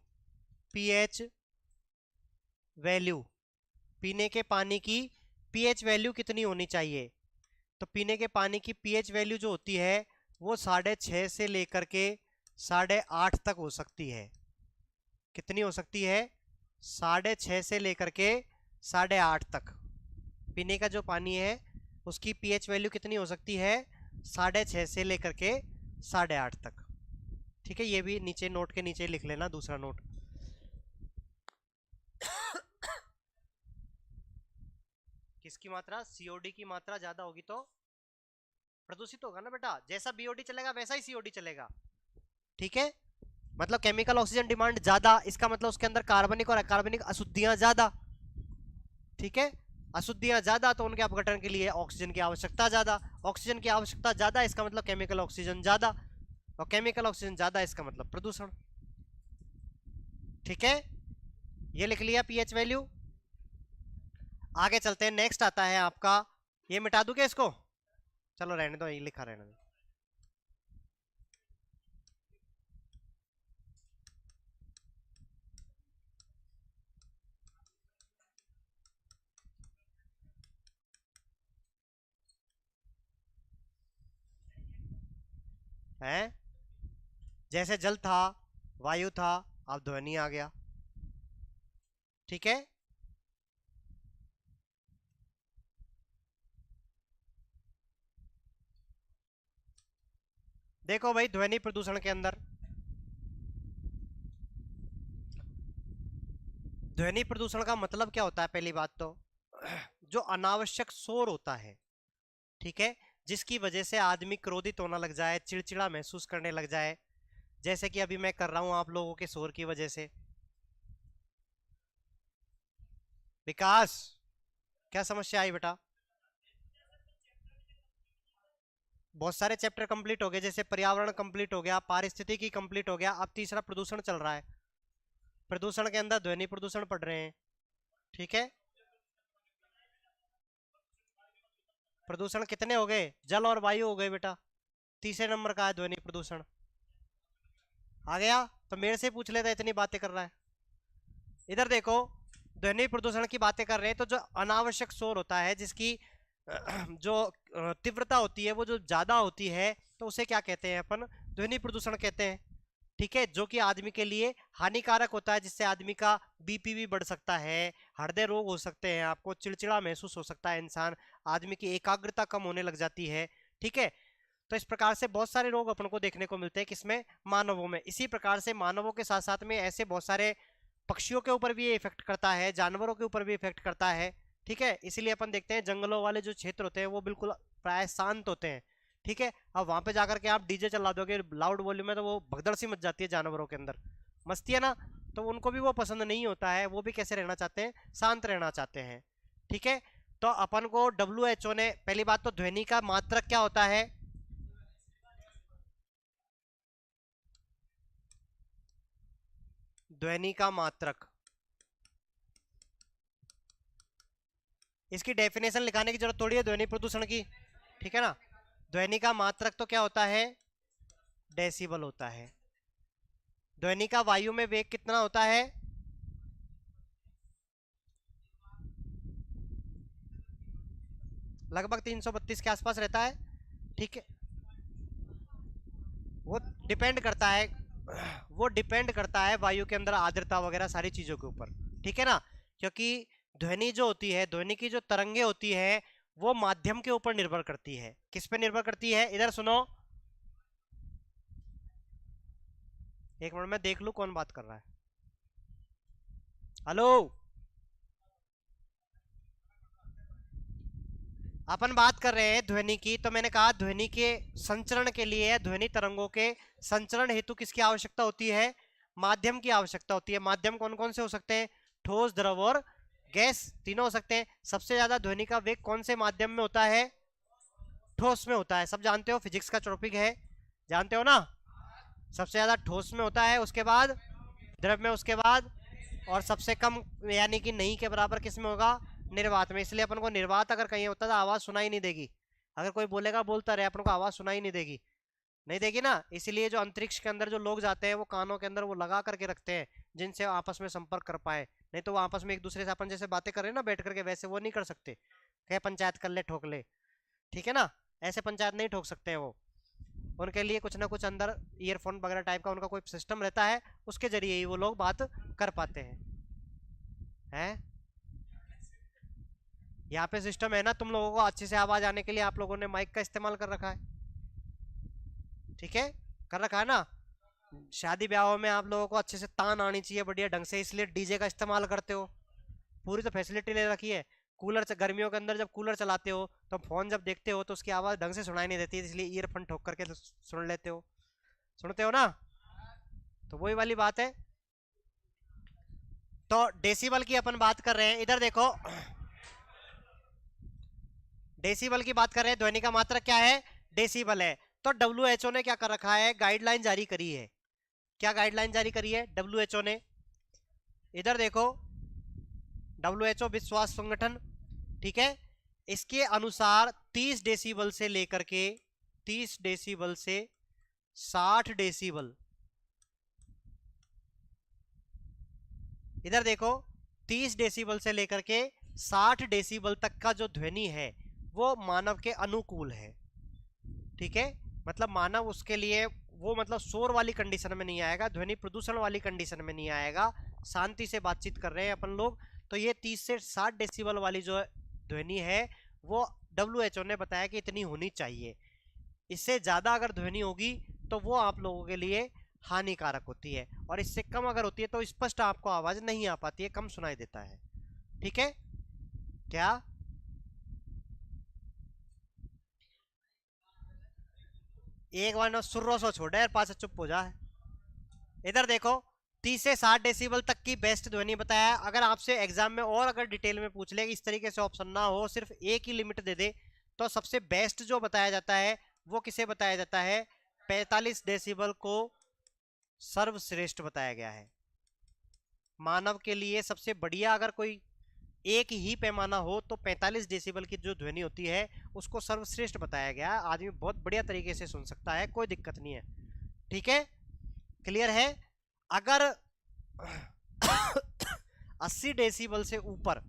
पीने के पानी की पीएच वैल्यू कितनी होनी चाहिए, तो पीने के पानी की पीएच वैल्यू जो होती है वो 6.5 से लेकर के 8.5 तक हो सकती है। कितनी हो सकती है? 6.5 से लेकर के 8.5 तक। पीने का जो पानी है उसकी पीएच वैल्यू कितनी हो सकती है? 6.5 से लेकर के 8.5 तक। ठीक है, ये भी नीचे नोट के नीचे लिख लेना, दूसरा नोट। किसकी मात्रा? सीओडी की मात्रा ज्यादा होगी तो प्रदूषित होगा ना बेटा। जैसा बीओडी चलेगा वैसा ही सीओडी चलेगा। ठीक है, मतलब केमिकल ऑक्सीजन डिमांड ज्यादा, इसका मतलब उसके अंदर कार्बनिक और अकार्बनिक अशुद्धियां ज्यादा। ठीक है, अशुद्धियां ज्यादा तो उनके अपघटन के लिए ऑक्सीजन की आवश्यकता ज्यादा। ऑक्सीजन की आवश्यकता ज्यादा, इसका मतलब केमिकल ऑक्सीजन ज्यादा, और केमिकल ऑक्सीजन ज्यादा इसका मतलब प्रदूषण। ठीक है, ये लिख लिया पीएच वैल्यू। आगे चलते हैं, नेक्स्ट आता है आपका, ये मिटा दूं क्या इसको? चलो रहने दो, ये लिखा रहने दो। है, जैसे जल था, वायु था, अब ध्वनि आ गया। ठीक है, देखो भाई, ध्वनि प्रदूषण के अंदर, ध्वनि प्रदूषण का मतलब क्या होता है? पहली बात तो जो अनावश्यक शोर होता है, ठीक है, जिसकी वजह से आदमी क्रोधित होना लग जाए, चिड़चिड़ा महसूस करने लग जाए, जैसे कि अभी मैं कर रहा हूं आप लोगों के शोर की वजह से। विकास, क्या समस्या आई बेटा? बहुत सारे चैप्टर कंप्लीट हो गए, जैसे पर्यावरण कंप्लीट हो गया, पारिस्थितिकी कंप्लीट हो गया, अब तीसरा प्रदूषण चल रहा है। प्रदूषण के अंदर ध्वनि प्रदूषण पढ़ रहे हैं। ठीक है, प्रदूषण कितने हो गए? जल और वायु हो गए बेटा। तीसरे नंबर का है ध्वनि प्रदूषण। आ गया? तो मेरे से पूछ लेता, इतनी बातें कर रहा है। इधर देखो, ध्वनि प्रदूषण की बातें कर रहे हैं, तो जो अनावश्यक शोर होता है, जिसकी जो तीव्रता होती है वो जो ज्यादा होती है, तो उसे क्या कहते हैं अपन? ध्वनि प्रदूषण कहते हैं। ठीक है, जो कि आदमी के लिए हानिकारक होता है, जिससे आदमी का बीपी भी बढ़ सकता है, हृदय रोग हो सकते हैं, आपको चिड़चिड़ा महसूस हो सकता है इंसान, आदमी की एकाग्रता कम होने लग जाती है। ठीक है, तो इस प्रकार से बहुत सारे रोग अपन को देखने को मिलते हैं, किसमें? मानवों में। इसी प्रकार से मानवों के साथ साथ में ऐसे बहुत सारे पक्षियों के ऊपर भी ये इफेक्ट करता है, जानवरों के ऊपर भी इफेक्ट करता है। ठीक है, इसीलिए अपन देखते हैं जंगलों वाले जो क्षेत्र होते हैं वो बिल्कुल प्राय शांत होते हैं। ठीक है, अब वहां पे जाकर के आप डीजे चला दोगे लाउड वॉल्यूम में, तो वो भगदड़ सी मच जाती है जानवरों के अंदर, मस्ती है ना, तो उनको भी वो पसंद नहीं होता है। वो भी कैसे रहना चाहते हैं? शांत रहना चाहते हैं। ठीक है, तो अपन को WHO ने, पहली बात तो ध्वनि का मात्रक क्या होता है? ध्वनि का मात्रक, इसकी डेफिनेशन लिखाने की जरूरत थोड़ी है ध्वनि प्रदूषण की। ठीक है ना, ध्वनि का मात्रक तो क्या होता है? डेसिबल होता है। ध्वनि का वायु में वेग कितना होता है? लगभग 332 के आसपास रहता है। ठीक है, वो डिपेंड करता है, वो डिपेंड करता है वायु के अंदर आर्द्रता वगैरह सारी चीजों के ऊपर। ठीक है ना, क्योंकि ध्वनि जो होती है, ध्वनि की जो तरंगे होती है, वो माध्यम के ऊपर निर्भर करती है। किस पे निर्भर करती है? इधर सुनो, एक मिनट में देख लू कौन बात कर रहा है। हेलो, अपन बात कर रहे हैं ध्वनि की, तो मैंने कहा ध्वनि के संचरण के लिए, ध्वनि तरंगों के संचरण हेतु किसकी आवश्यकता होती है? माध्यम की आवश्यकता होती है। माध्यम कौन कौन से हो सकते हैं? ठोस, द्रव और गैस, तीनों हो सकते हैं। सबसे ज्यादा ध्वनि का वेग कौन से माध्यम में होता है? ठोस में होता है। सब जानते हो, फिजिक्स का टॉपिक है, जानते हो ना। सबसे ज्यादा ठोस में होता है, उसके बाद द्रव में, उसके बाद, और सबसे कम यानी कि नहीं के बराबर किस में होगा? निर्वात में। इसलिए अपन को निर्वात अगर कहीं होता तो आवाज सुनाई नहीं देगी। अगर कोई बोलेगा बोलता रहे, अपन को आवाज सुनाई नहीं देगी, नहीं देगी ना। इसलिए जो अंतरिक्ष के अंदर जो लोग जाते हैं, वो कानों के अंदर वो लगा करके रखते हैं, जिनसे आपस में संपर्क कर पाए। नहीं तो वो आपस में एक दूसरे से अपन जैसे बातें कर रहे हैं ना बैठ करके, वैसे वो नहीं कर सकते, कहे पंचायत कर ले, ठोक ले। ठीक है ना, ऐसे पंचायत नहीं ठोक सकते हैं वो, उनके लिए कुछ ना कुछ अंदर ईयरफोन वगैरह टाइप का उनका कोई सिस्टम रहता है, उसके जरिए ही वो लोग बात कर पाते हैं। यहाँ पे सिस्टम है ना, तुम लोगों को अच्छे से आवाज आने के लिए आप लोगों ने माइक का इस्तेमाल कर रखा है, ठीक है, कर रखा है ना। शादी ब्याहों में आप लोगों को अच्छे से तान आनी चाहिए बढ़िया ढंग से, इसलिए डीजे का इस्तेमाल करते हो, पूरी तो फैसिलिटी ले रखी है। कूलर गर्मियों के अंदर जब कूलर चलाते हो तो फोन जब देखते हो तो उसकी आवाज ढंग से सुनाई नहीं देती, इसलिए ईयरफोन ठोक करके सुन लेते हो, सुनते हो ना, तो वही वाली बात है। तो डेसिबल की अपन बात कर रहे हैं, इधर देखो, डेसिबल की बात कर रहे हैं, ध्वनि का मात्रक क्या है, डेसिबल है। तो डब्ल्यूएचओ ने क्या कर रखा है, गाइडलाइन जारी करी है। क्या गाइडलाइन जारी करी है डब्ल्यूएचओ ने, इधर देखो, डब्ल्यूएचओ विश्व स्वास्थ्य संगठन, ठीक है, इसके अनुसार 30 डेसिबल से लेकर के 30 डेसिबल से 60 डेसिबल, इधर देखो, 30 डेसिबल से लेकर के 60 डेसिबल तक का जो ध्वनि है वो मानव के अनुकूल है, ठीक है, मतलब मानव उसके लिए वो मतलब शोर वाली कंडीशन में नहीं आएगा, ध्वनि प्रदूषण वाली कंडीशन में नहीं आएगा, शांति से बातचीत कर रहे हैं अपन लोग, तो ये 30 से 60 डेसिबल वाली जो ध्वनि है वो डब्ल्यूएचओ ने बताया कि इतनी होनी चाहिए। इससे ज्यादा अगर ध्वनि होगी तो वो आप लोगों के लिए हानिकारक होती है, और इससे कम अगर होती है तो स्पष्ट आपको आवाज नहीं आ पाती है, कम सुनाई देता है, ठीक है। क्या एक बार ना सुर्रो सो छोड़े यार, पास चुप हो जा। इधर देखो, 30 से 60 डेसिबल तक की बेस्ट ध्वनि बताया। अगर आपसे एग्जाम में और अगर डिटेल में पूछ ले, इस तरीके से ऑप्शन ना हो, सिर्फ एक ही लिमिट दे दे, तो सबसे बेस्ट जो बताया जाता है वो किसे बताया जाता है, 45 डेसिबल को सर्वश्रेष्ठ बताया गया है। मानव के लिए सबसे बढ़िया अगर कोई एक ही पैमाना हो तो 45 डेसिबल की जो ध्वनि होती है उसको सर्वश्रेष्ठ बताया गया है। आदमी बहुत बढ़िया तरीके से सुन सकता है, कोई दिक्कत नहीं है, ठीक है, क्लियर है। अगर 80 डेसिबल से ऊपर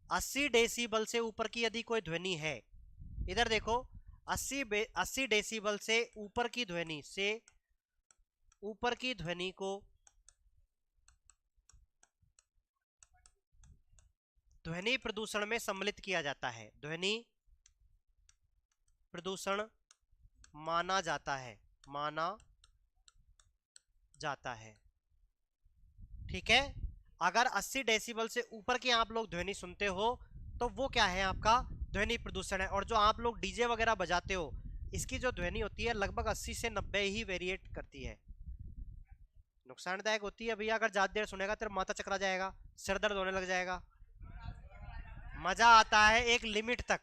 80 डेसिबल से ऊपर की यदि कोई ध्वनि है, इधर देखो, 80 डेसिबल से ऊपर की ध्वनि को ध्वनि प्रदूषण में सम्मिलित किया जाता है, ध्वनि प्रदूषण माना जाता है, ठीक है। अगर 80 डेसिबल से ऊपर की आप लोग ध्वनि सुनते हो तो वो क्या है, आपका ध्वनि प्रदूषण है। और जो आप लोग डीजे वगैरह बजाते हो, इसकी जो ध्वनि होती है लगभग 80 से 90 ही वेरिएट करती है, नुकसानदायक होती है भैया। अगर ज्यादा देर सुनेगा तेरा माथा चकरा जाएगा, सिर दर्द होने लग जाएगा। मजा आता है एक लिमिट तक,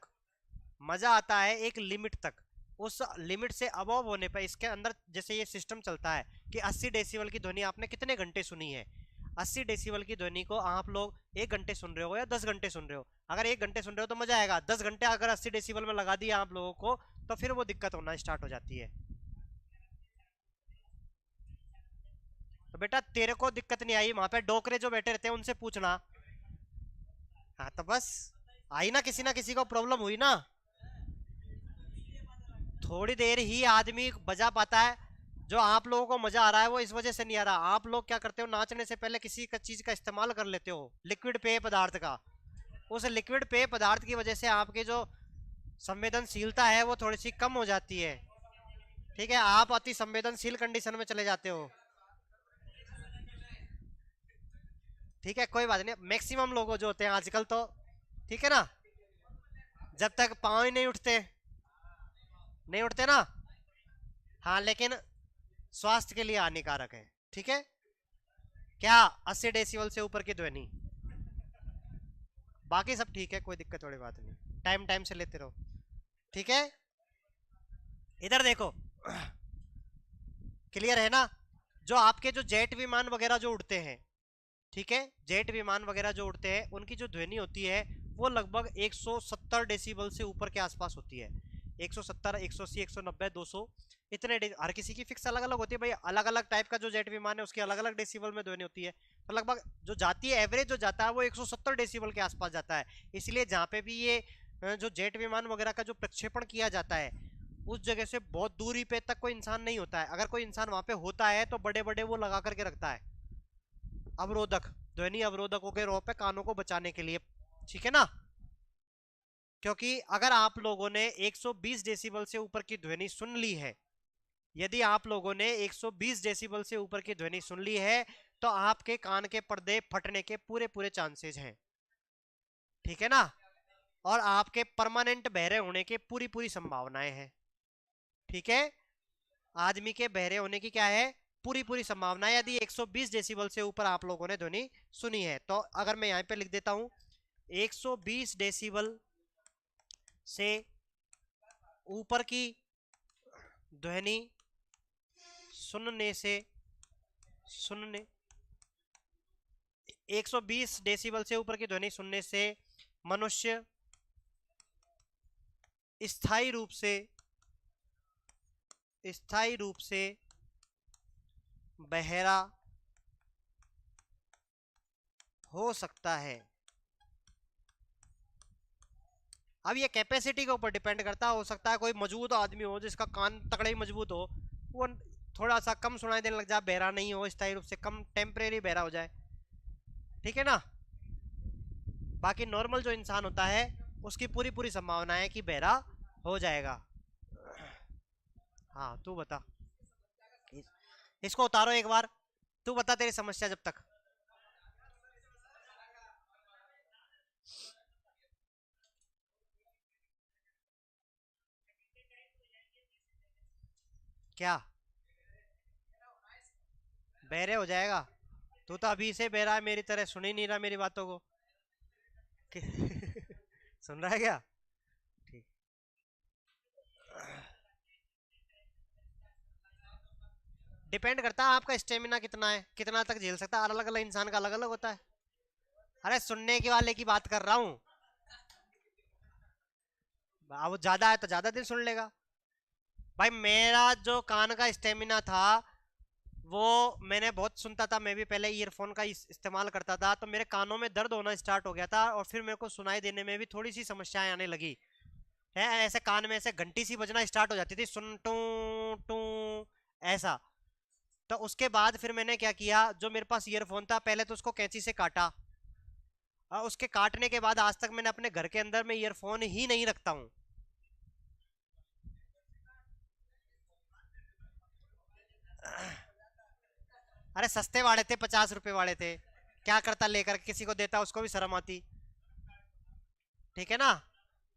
मजा आता है एक लिमिट तक, उस लिमिट से अबव होने पर इसके अंदर जैसे ये सिस्टम चलता है कि 80 डेसिबल की ध्वनि आपने कितने घंटे सुनी है, 80 डेसिबल की ध्वनि को आप लोग 1 घंटे सुन रहे हो या 10 घंटे सुन रहे हो। अगर 1 घंटे सुन रहे हो तो मजा आएगा, 10 घंटे अगर 80 डेसिबल में लगा दिया आप लोगों को तो फिर वो दिक्कत होना स्टार्ट हो जाती है। तो बेटा तेरे को दिक्कत नहीं आई, वहां पे डोकरे जो बैठे रहते हैं उनसे पूछना। हाँ तो बस आई ना किसी को प्रॉब्लम हुई ना, थोड़ी देर ही आदमी बजा पाता है। जो आप लोगों को मजा आ रहा है वो इस वजह से नहीं आ रहा, आप लोग क्या करते हो, नाचने से पहले किसी का चीज का इस्तेमाल कर लेते हो, लिक्विड पेय पदार्थ का। उस लिक्विड पेय पदार्थ की वजह से आपकी जो संवेदनशीलता है वो थोड़ी सी कम हो जाती है, ठीक है, आप अति संवेदनशील कंडीशन में चले जाते हो, ठीक है, कोई बात नहीं। मैक्सिमम लोग जो होते हैं आजकल तो, ठीक है ना, जब तक पांव ही नहीं उठते ना, हाँ, लेकिन स्वास्थ्य के लिए हानिकारक है, ठीक है। क्या 80 डेसिबल से ऊपर की ध्वनि, बाकी सब ठीक है, कोई दिक्कत वाली बात नहीं, टाइम टाइम से लेते रहो, ठीक है। इधर देखो, क्लियर है ना। जो आपके जो जेट विमान वगैरह जो उड़ते हैं, ठीक है, जेट विमान वगैरह जो उड़ते हैं उनकी जो ध्वनि होती है वो लगभग 170 डेसिबल से ऊपर के आसपास होती है। 170, 180, 190, 200 इतने हर किसी की फिक्स अलग अलग होती है भाई। अलग अलग टाइप का जो जेट विमान है उसकी अलग अलग डेसिबल में ध्वनि होती है। तो लगभग जो जाती है एवरेज जो जाता है वो 170 डेसिबल के आसपास जाता है। इसलिए जहाँ पे भी ये जो जेट विमान वगैरह का जो प्रक्षेपण किया जाता है उस जगह से बहुत दूरी पे तक कोई इंसान नहीं होता है। अगर कोई इंसान वहां पे होता है तो बड़े बड़े वो लगा करके रखता है अवरोधक, ध्वनि अवरोधकों के रूप में कानों को बचाने के लिए, ठीक है ना। क्योंकि अगर आप लोगों ने 120 डेसिबल से ऊपर की ध्वनि सुन ली है, यदि आप लोगों ने 120 डेसिबल से ऊपर की ध्वनि सुन ली है तो आपके कान के पर्दे फटने के पूरे पूरे चांसेस हैं, ठीक है ना। और आपके परमानेंट बहरे होने की पूरी पूरी संभावनाएं हैं, ठीक है। आदमी के बहरे होने की क्या है, पूरी पूरी संभावना है, यदि 120 डेसिबल से ऊपर आप लोगों ने ध्वनि सुनी है। तो अगर मैं यहाँ पे लिख देता हूं 120 डेसिबल से ऊपर की ध्वनि सुनने 120 डेसिबल से ऊपर की ध्वनि सुनने से मनुष्य स्थायी रूप से बहरा हो सकता है। अब ये कैपेसिटी के ऊपर डिपेंड करता है, हो सकता है कोई मजबूत आदमी हो जिसका कान तगड़ा ही मजबूत हो, वो थोड़ा सा कम सुनाई देने लग जाए, बहरा नहीं हो, स्थायी रूप से कम टेम्परेरी बहरा हो जाए, ठीक है ना। बाकी नॉर्मल जो इंसान होता है उसकी पूरी पूरी संभावना है कि बहरा हो जाएगा। हाँ तू बता, इसको उतारो एक बार, तू बता तेरी समस्या जब तक। क्या बहरे हो जाएगा? तू तो अभी से बहरा है, मेरी तरह सुन ही नहीं रहा मेरी बातों को। सुन रहा है क्या? ठीक। डिपेंड करता है आपका स्टेमिना कितना है, कितना तक झेल सकता है, अलग अलग इंसान का अलग अलग होता है। अरे सुनने के वाले की बात कर रहा हूँ, वो ज्यादा है तो ज्यादा दिन सुन लेगा। भाई मेरा जो कान का स्टेमिना था वो, मैंने बहुत सुनता था, मैं भी पहले ईयरफोन का इस्तेमाल करता था, तो मेरे कानों में दर्द होना स्टार्ट हो गया था और फिर मेरे को सुनाई देने में भी थोड़ी सी समस्याएं आने लगी है। ऐसे कान में ऐसे घंटी सी बजना स्टार्ट हो जाती थी, सुन टू टू ऐसा। तो उसके बाद फिर मैंने क्या किया, जो मेरे पास ईयरफोन था पहले तो उसको कैंची से काटा, और उसके काटने के बाद आज तक मैंने अपने घर के अंदर में ईयरफोन ही नहीं रखता हूँ। अरे सस्ते वाले थे, 50 रुपए वाले थे, क्या करता लेकर किसी को देता, उसको भी शर्म आती, ठीक है ना।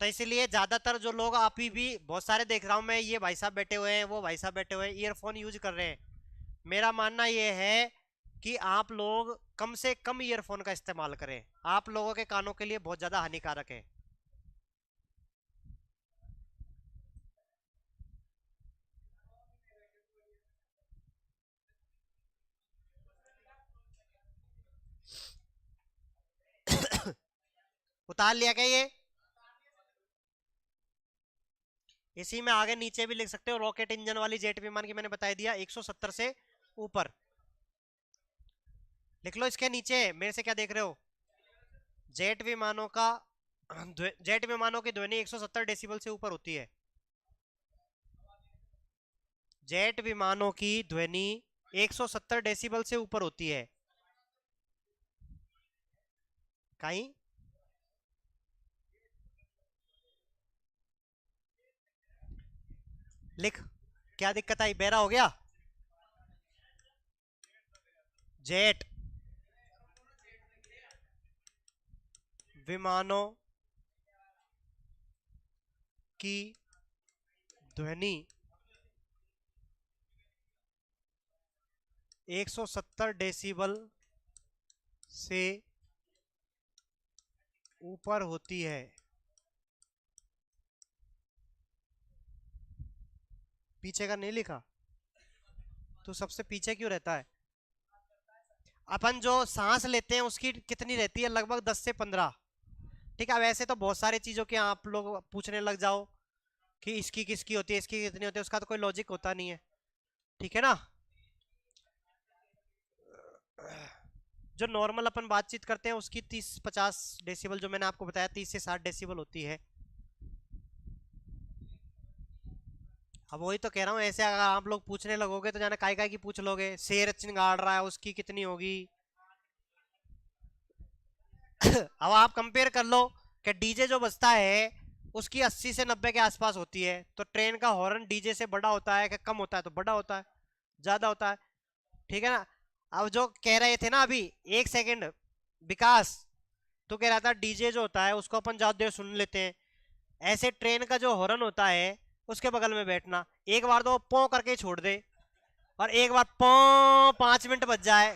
तो इसीलिए ज्यादातर जो लोग, आप ही भी बहुत सारे देख रहा हूं मैं, ये भाई साहब बैठे हुए हैं, वो भाई साहब बैठे हुए हैं, ईयरफोन यूज कर रहे हैं। मेरा मानना ये है कि आप लोग कम से कम ईयरफोन का इस्तेमाल करें, आप लोगों के कानों के लिए बहुत ज्यादा हानिकारक है। उतार लिया क्या ये? इसी में आगे नीचे भी लिख सकते हो, रॉकेट इंजन वाली जेट विमान की मैंने बता दिया 170 से ऊपर लिख लो। इसके नीचे मेरे से क्या देख रहे हो, जेट विमानों का जेट विमानों की ध्वनि 170 डेसिबल से ऊपर होती है। जेट विमानों की ध्वनि 170 डेसिबल से ऊपर होती है। कहीं लिख, क्या दिक्कत आई, बेरा हो गया? जेट विमानों की ध्वनि 170 डेसिबल से ऊपर होती है। पीछे का नहीं लिखा? तो सबसे पीछे क्यों रहता है? अपन जो सांस लेते हैं उसकी कितनी रहती है, लगभग 10 से 15। ठीक है, वैसे तो बहुत सारी चीजों के आप लोग पूछने लग जाओ कि इसकी किसकी होती है, इसकी कितनी होती है, उसका तो कोई लॉजिक होता नहीं है, ठीक है ना। जो नॉर्मल अपन बातचीत करते हैं उसकी 30-50 डेसिबल, जो मैंने आपको बताया 30 से 60 डेसिबल होती है। अब वही तो कह रहा हूँ, ऐसे अगर आप लोग पूछने लगोगे तो जाने काय काय की पूछ लोगे, शेर चिंगाड़ रहा है उसकी कितनी होगी। अब आप कंपेयर कर लो कि डीजे जो बजता है उसकी 80 से 90 के आसपास होती है, तो ट्रेन का हॉर्न डीजे से बड़ा होता है कि कम होता है, तो बड़ा होता है, ज्यादा होता है, ठीक है ना। अब जो कह रहे थे ना अभी, एक सेकंड विकास, तो कह रहा था डीजे जो होता है उसको अपन ज्यादा देर सुन लेते हैं, ऐसे ट्रेन का जो हॉर्न होता है उसके बगल में बैठना, एक बार तो पौ करके छोड़ दे और एक बार पौ 5 मिनट बज जाए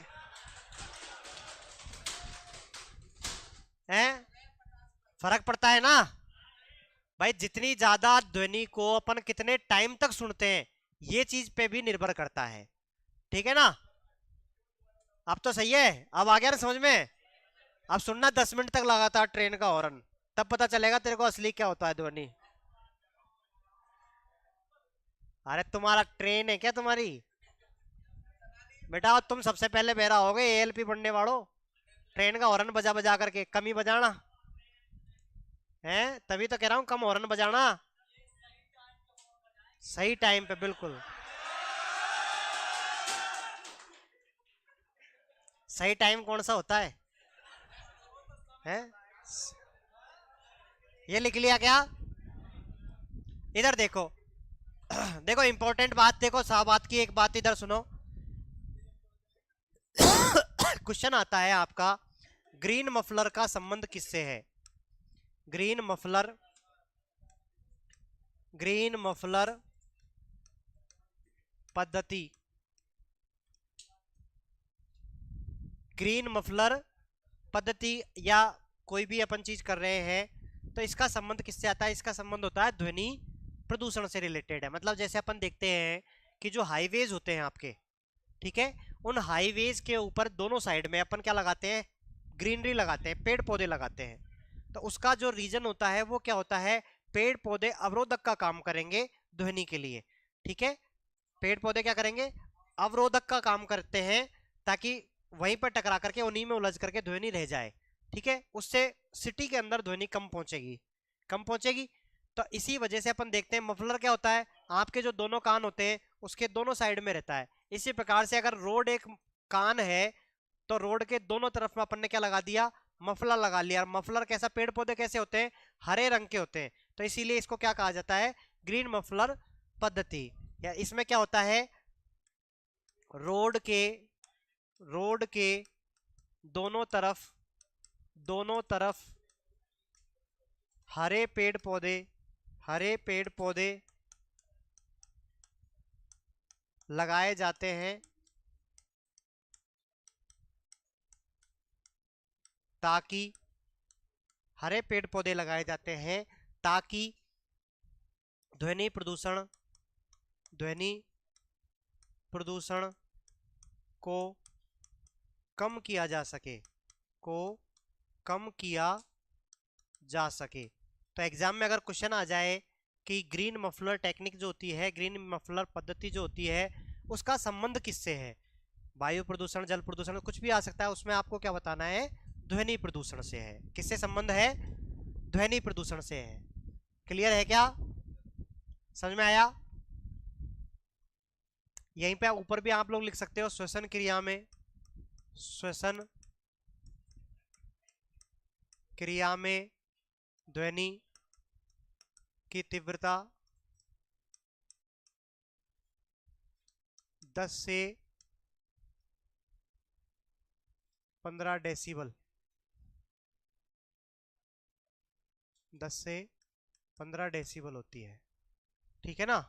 हैं, फर्क पड़ता है ना भाई। जितनी ज्यादा ध्वनि को अपन कितने टाइम तक सुनते हैं ये चीज पे भी निर्भर करता है, ठीक है ना। अब तो सही है, अब आ गया ना समझ में। अब सुनना 10 मिनट तक लगातार ट्रेन का हॉर्न, तब पता चलेगा तेरे को असली क्या होता है ध्वनि। अरे तुम्हारा ट्रेन है क्या तुम्हारी बेटा, तुम सबसे पहले बहरा हो गए एएलपी पढ़ने वालों, ट्रेन का हॉर्न बजा बजा करके कम ही बजाना है, तभी तो कह रहा हूं कम हॉर्न बजाना, सही टाइम पे बिल्कुल। सही टाइम कौन सा होता है? ये लिख लिया क्या? इधर देखो, देखो इंपॉर्टेंट बात देखो, बात की एक बात इधर सुनो। क्वेश्चन आता है आपका, ग्रीन मफलर का संबंध किससे है? ग्रीन मफलर, ग्रीन मफलर पद्धति, ग्रीन मफलर पद्धति या कोई भी अपन चीज कर रहे हैं तो इसका संबंध किससे आता है? इसका संबंध होता है ध्वनि प्रदूषण से रिलेटेड है। मतलब जैसे अपन देखते हैं कि जो हाईवेज होते हैं आपके, ठीक है, उन हाईवेज के ऊपर दोनों साइड में अपन क्या लगाते हैं? ग्रीनरी लगाते हैं, पेड़ पौधे लगाते हैं। तो उसका जो रीजन होता है वो क्या होता है? पेड़ पौधे अवरोधक का काम करेंगे ध्वनि के लिए, ठीक है। पेड़ पौधे क्या करेंगे? अवरोधक का काम करते हैं, ताकि वहीं पर टकरा करके उन्हीं में उलझ करके ध्वनि रह जाए, ठीक है। उससे सिटी के अंदर ध्वनि कम पहुंचेगी, कम पहुंचेगी। तो इसी वजह से अपन देखते हैं मफलर क्या होता है, आपके जो दोनों कान होते हैं उसके दोनों साइड में रहता है। इसी प्रकार से अगर रोड एक कान है तो रोड के दोनों तरफ में अपन ने क्या लगा दिया? मफलर लगा लिया। मफलर कैसा? पेड़ पौधे कैसे होते हैं? हरे रंग के होते हैं, तो इसीलिए इसको क्या कहा जाता है? ग्रीन मफलर पद्धति। या इसमें क्या होता है? रोड के, रोड के दोनों तरफ, दोनों तरफ हरे पेड़ पौधे, हरे पेड़ पौधे लगाए जाते हैं ताकि, हरे पेड़ पौधे लगाए जाते हैं ताकि ध्वनि प्रदूषण, ध्वनि प्रदूषण को कम किया जा सके, को कम किया जा सके। तो एग्जाम में अगर क्वेश्चन आ जाए कि ग्रीन मफलर टेक्निक जो होती है, ग्रीन मफलर पद्धति जो होती है, उसका संबंध किससे है? वायु प्रदूषण, जल प्रदूषण, कुछ भी आ सकता है, उसमें आपको क्या बताना है? ध्वनि प्रदूषण से है। किससे संबंध है? ध्वनि प्रदूषण से है। क्लियर है क्या? समझ में आया? यहीं पे ऊपर भी आप लोग लिख सकते हो, श्वसन क्रिया में, श्वसन क्रिया में ध्वनि की तीव्रता 10 से 15 डेसिबल, 10 से 15 डेसिबल होती है, ठीक है ना।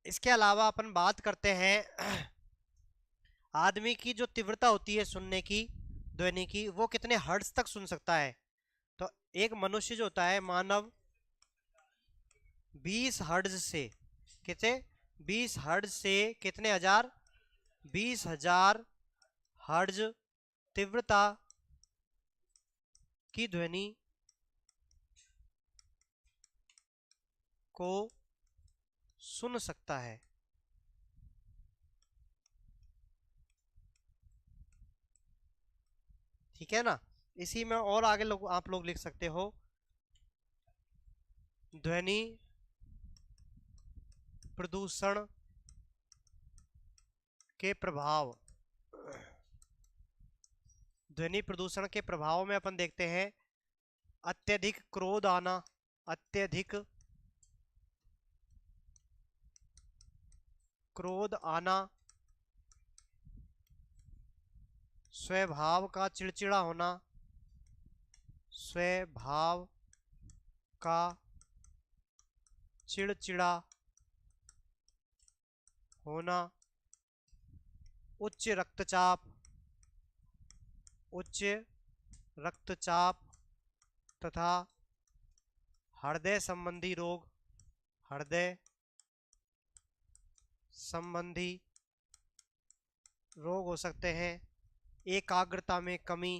इसके अलावा अपन बात करते हैं आदमी की जो तीव्रता होती है सुनने की, ध्वनि की, वो कितने हर्ट्ज तक सुन सकता है? तो एक मनुष्य जो होता है, मानव, 20 हर्ट्ज से, कितने? 20 हर्ट्ज से कितने हजार? 20,000 हर्ट्ज तीव्रता की ध्वनि को सुन सकता है। ठीक है ना। इसी में और आगे लोग आप लोग लिख सकते हो, ध्वनि प्रदूषण के प्रभाव। ध्वनि प्रदूषण के प्रभाव में अपन देखते हैं अत्यधिक क्रोध आना, अत्यधिक क्रोध आना, स्वभाव का चिड़चिड़ा होना, स्वभाव का चिड़चिड़ा होना, उच्च रक्तचाप, उच्च रक्तचाप तथा हृदय संबंधी रोग, हृदय संबंधी रोग हो सकते हैं। एकाग्रता में कमी,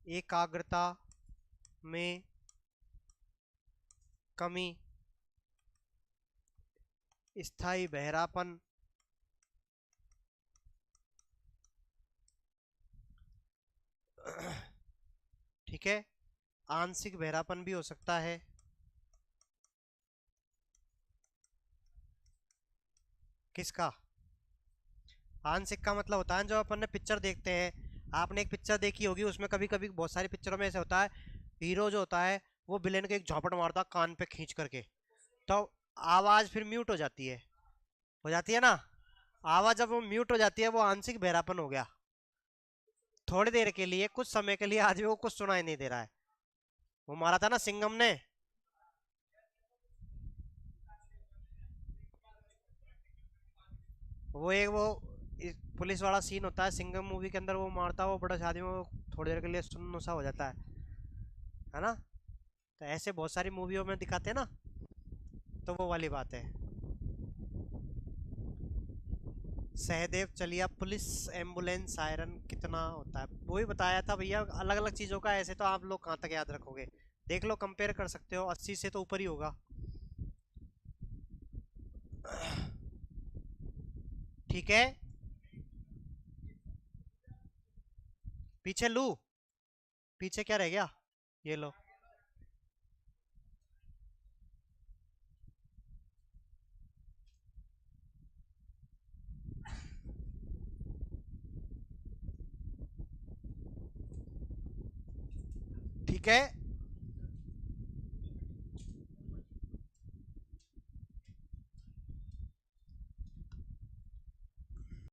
एकाग्रता में कमी, स्थायी बहरापन, ठीक है, आंशिक बहरापन भी हो सकता है। किसका? आंशिक का मतलब होता है जब अपन ने पिक्चर देखते हैं, आपने एक पिक्चर देखी होगी, उसमें कभी कभी बहुत सारी पिक्चरों में ऐसा होता है, हीरो जो होता है वो विलेन के एक झापड़ मारता है कान पे खींच करके, तो आवाज फिर म्यूट हो जाती है ना। आवाज जब वो म्यूट हो जाती है वो आंशिक बहरापन हो गया। थोड़ी देर के लिए, कुछ समय के लिए आज भी वो कुछ सुनाई नहीं दे रहा है। वो मारा था ना सिंघम ने। वो एक वो पुलिस वाला सीन होता है सिंघम मूवी के अंदर, वो मारता है वो बड़ा आदमी, वो थोड़ी देर के लिए सुन्न सा हो जाता है ना। तो ऐसे बहुत सारी मूवियों में दिखाते हैं ना, तो वो वाली बात है। सहदेव चलिया, पुलिस, एम्बुलेंस, सायरन कितना होता है वही बताया था भैया, अलग अलग चीजों का। ऐसे तो आप लोग कहाँ तक याद रखोगे, देख लो कंपेयर कर सकते हो, 80 से तो ऊपर ही होगा। ठीक है, पीछे लू, पीछे क्या रह गया, ये लो। ठीक है,